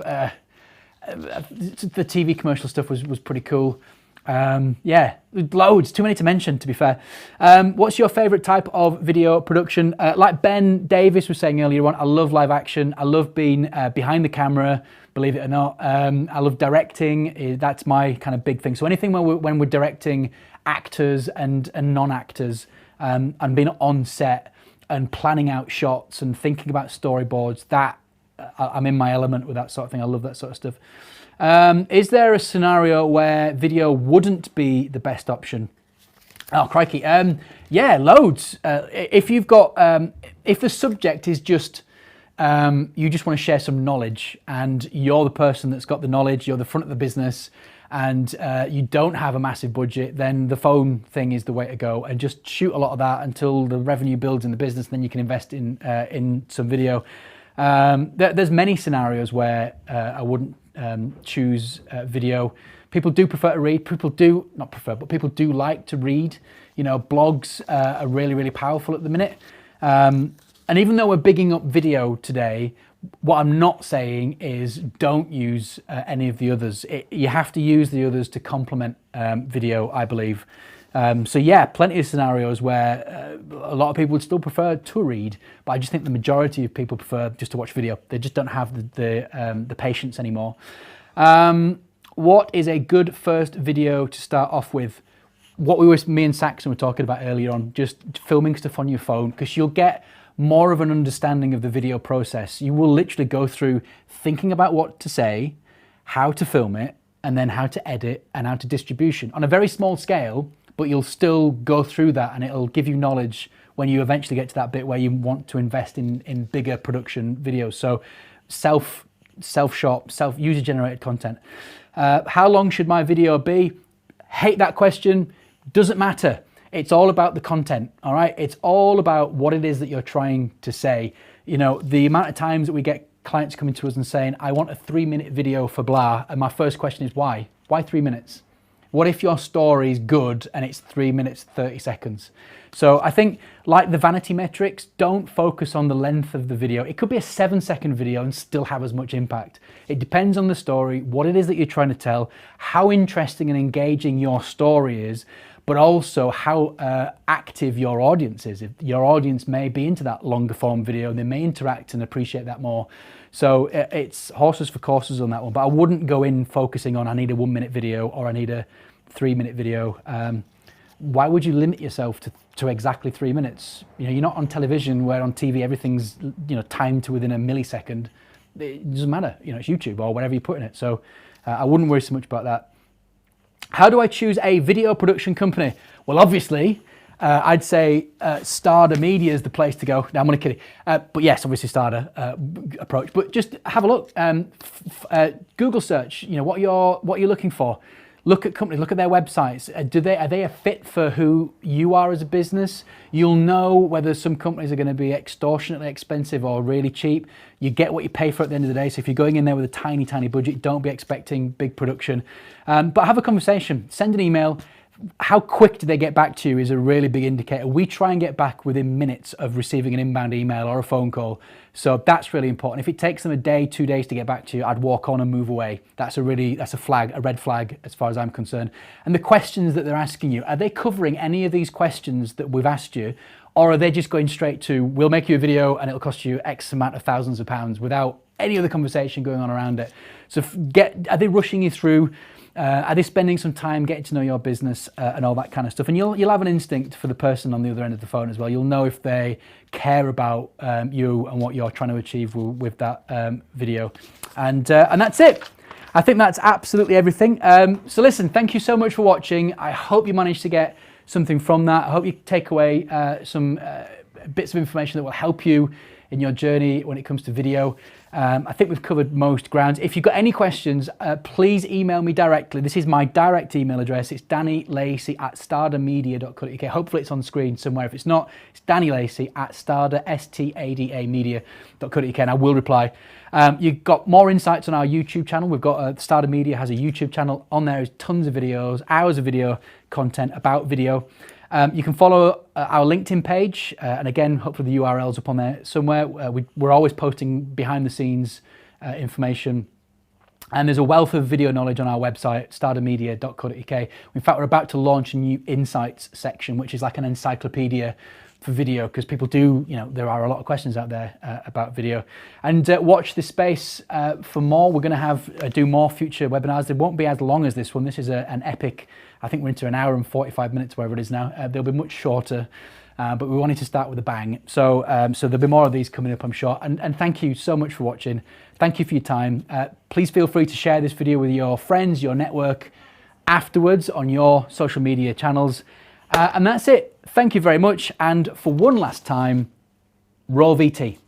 the TV commercial stuff was pretty cool. Yeah, loads, too many to mention, to be fair. What's your favorite type of video production? Like Ben Davis was saying earlier on, I love live action. I love being behind the camera, believe it or not. I love directing. That's my kind of big thing. So anything when we're directing actors and non-actors, and being on set and planning out shots and thinking about storyboards, that I'm in my element with that sort of thing. I love that sort of stuff. Is there a scenario where video wouldn't be the best option? Oh, crikey. Yeah, loads. If you've got, if the subject is just, you just want to share some knowledge and you're the person that's got the knowledge, you're the front of the business, and you don't have a massive budget, then the phone thing is the way to go, and just shoot a lot of that until the revenue builds in the business, and then you can invest in some video. There's many scenarios where I wouldn't choose video. People do prefer to read. People do like to read. You know, blogs are really, really powerful at the minute. And even though we're bigging up video today, what I'm not saying is don't use any of the others. You have to use the others to complement video, I believe. So yeah, plenty of scenarios where a lot of people would still prefer to read, but I just think the majority of people prefer just to watch video. They just don't have the patience anymore. What is a good first video to start off with? Me and Saxon were talking about earlier on, just filming stuff on your phone, because you'll get more of an understanding of the video process. You will literally go through thinking about what to say, how to film it, and then how to edit and how to distribution on a very small scale, but you'll still go through that and it'll give you knowledge when you eventually get to that bit where you want to invest in bigger production videos. So self-shot, user-generated content. How long should my video be? Hate that question. Doesn't matter. It's all about the content, all right? It's all about what it is that you're trying to say. You know, the amount of times that we get clients coming to us and saying, I want a 3-minute video for blah, and my first question is why? Why 3 minutes? What if your story is good and it's 3 minutes, 30 seconds? So I think, like the vanity metrics, don't focus on the length of the video. It could be a 7-second video and still have as much impact. It depends on the story, what it is that you're trying to tell, how interesting and engaging your story is, but also how active your audience is. If your audience may be into that longer form video, they may interact and appreciate that more. So it's horses for courses on that one, but I wouldn't go in focusing on I need a 1-minute video or I need a 3-minute video. Why would you limit yourself to exactly 3 minutes? You know, you're not on television where on TV everything's, you know, timed to within a millisecond. it doesn't matter. You know, it's YouTube or whatever you put in it. So I wouldn't worry so much about that. How do I choose a video production company? Well, obviously, I'd say Starter Media is the place to go. No, I'm only kidding. But yes, obviously Starter approach. But just have a look. Google search. You know what you're looking for. Look at companies. Look at their websites. Are they a fit for who you are as a business? You'll know whether some companies are going to be extortionately expensive or really cheap. You get what you pay for at the end of the day. So if you're going in there with a tiny budget, don't be expecting big production. But have a conversation. Send an email. How quick do they get back to you is a really big indicator. We try and get back within minutes of receiving an inbound email or a phone call. So that's really important. If it takes them a day, 2 days to get back to you, I'd walk on and move away. That's a red flag as far as I'm concerned. And the questions that they're asking you, are they covering any of these questions that we've asked you? Or are they just going straight to, we'll make you a video and it'll cost you X amount of thousands of pounds without any other conversation going on around it? So are they rushing you through? Are they spending some time getting to know your business and all that kind of stuff? And you'll have an instinct for the person on the other end of the phone as well. You'll know if they care about you and what you're trying to achieve with that video. And that's it. I think that's absolutely everything. So listen, thank you so much for watching. I hope you managed to get something from that. I hope you take away some bits of information that will help you in your journey when it comes to video. I think we've covered most grounds. If you've got any questions, please email me directly. This is my direct email address. It's dannylacey@stardamedia.co.uk. Hopefully it's on screen somewhere. If it's not, it's dannylacey@stardamedia.co.uk, and I will reply. You've got more insights on our YouTube channel. We've got Starter Media has a YouTube channel. On there is tons of videos, hours of video content about video. You can follow our LinkedIn page, and again, hopefully the URL's up on there somewhere. We're always posting behind the scenes information, and there's a wealth of video knowledge on our website, stardamedia.co.uk. In fact, we're about to launch a new insights section, which is like an encyclopedia for video, because people do, there are a lot of questions out there about video. And watch this space for more. We're going to do more future webinars. They won't be as long as this one. This is an epic. I think we're into 1 hour and 45 minutes, wherever it is now. They'll be much shorter, but we wanted to start with a bang. So there'll be more of these coming up, I'm sure. And thank you so much for watching. Thank you for your time. Please feel free to share this video with your friends, your network, afterwards on your social media channels. And that's it. Thank you very much. And for one last time, roll VT.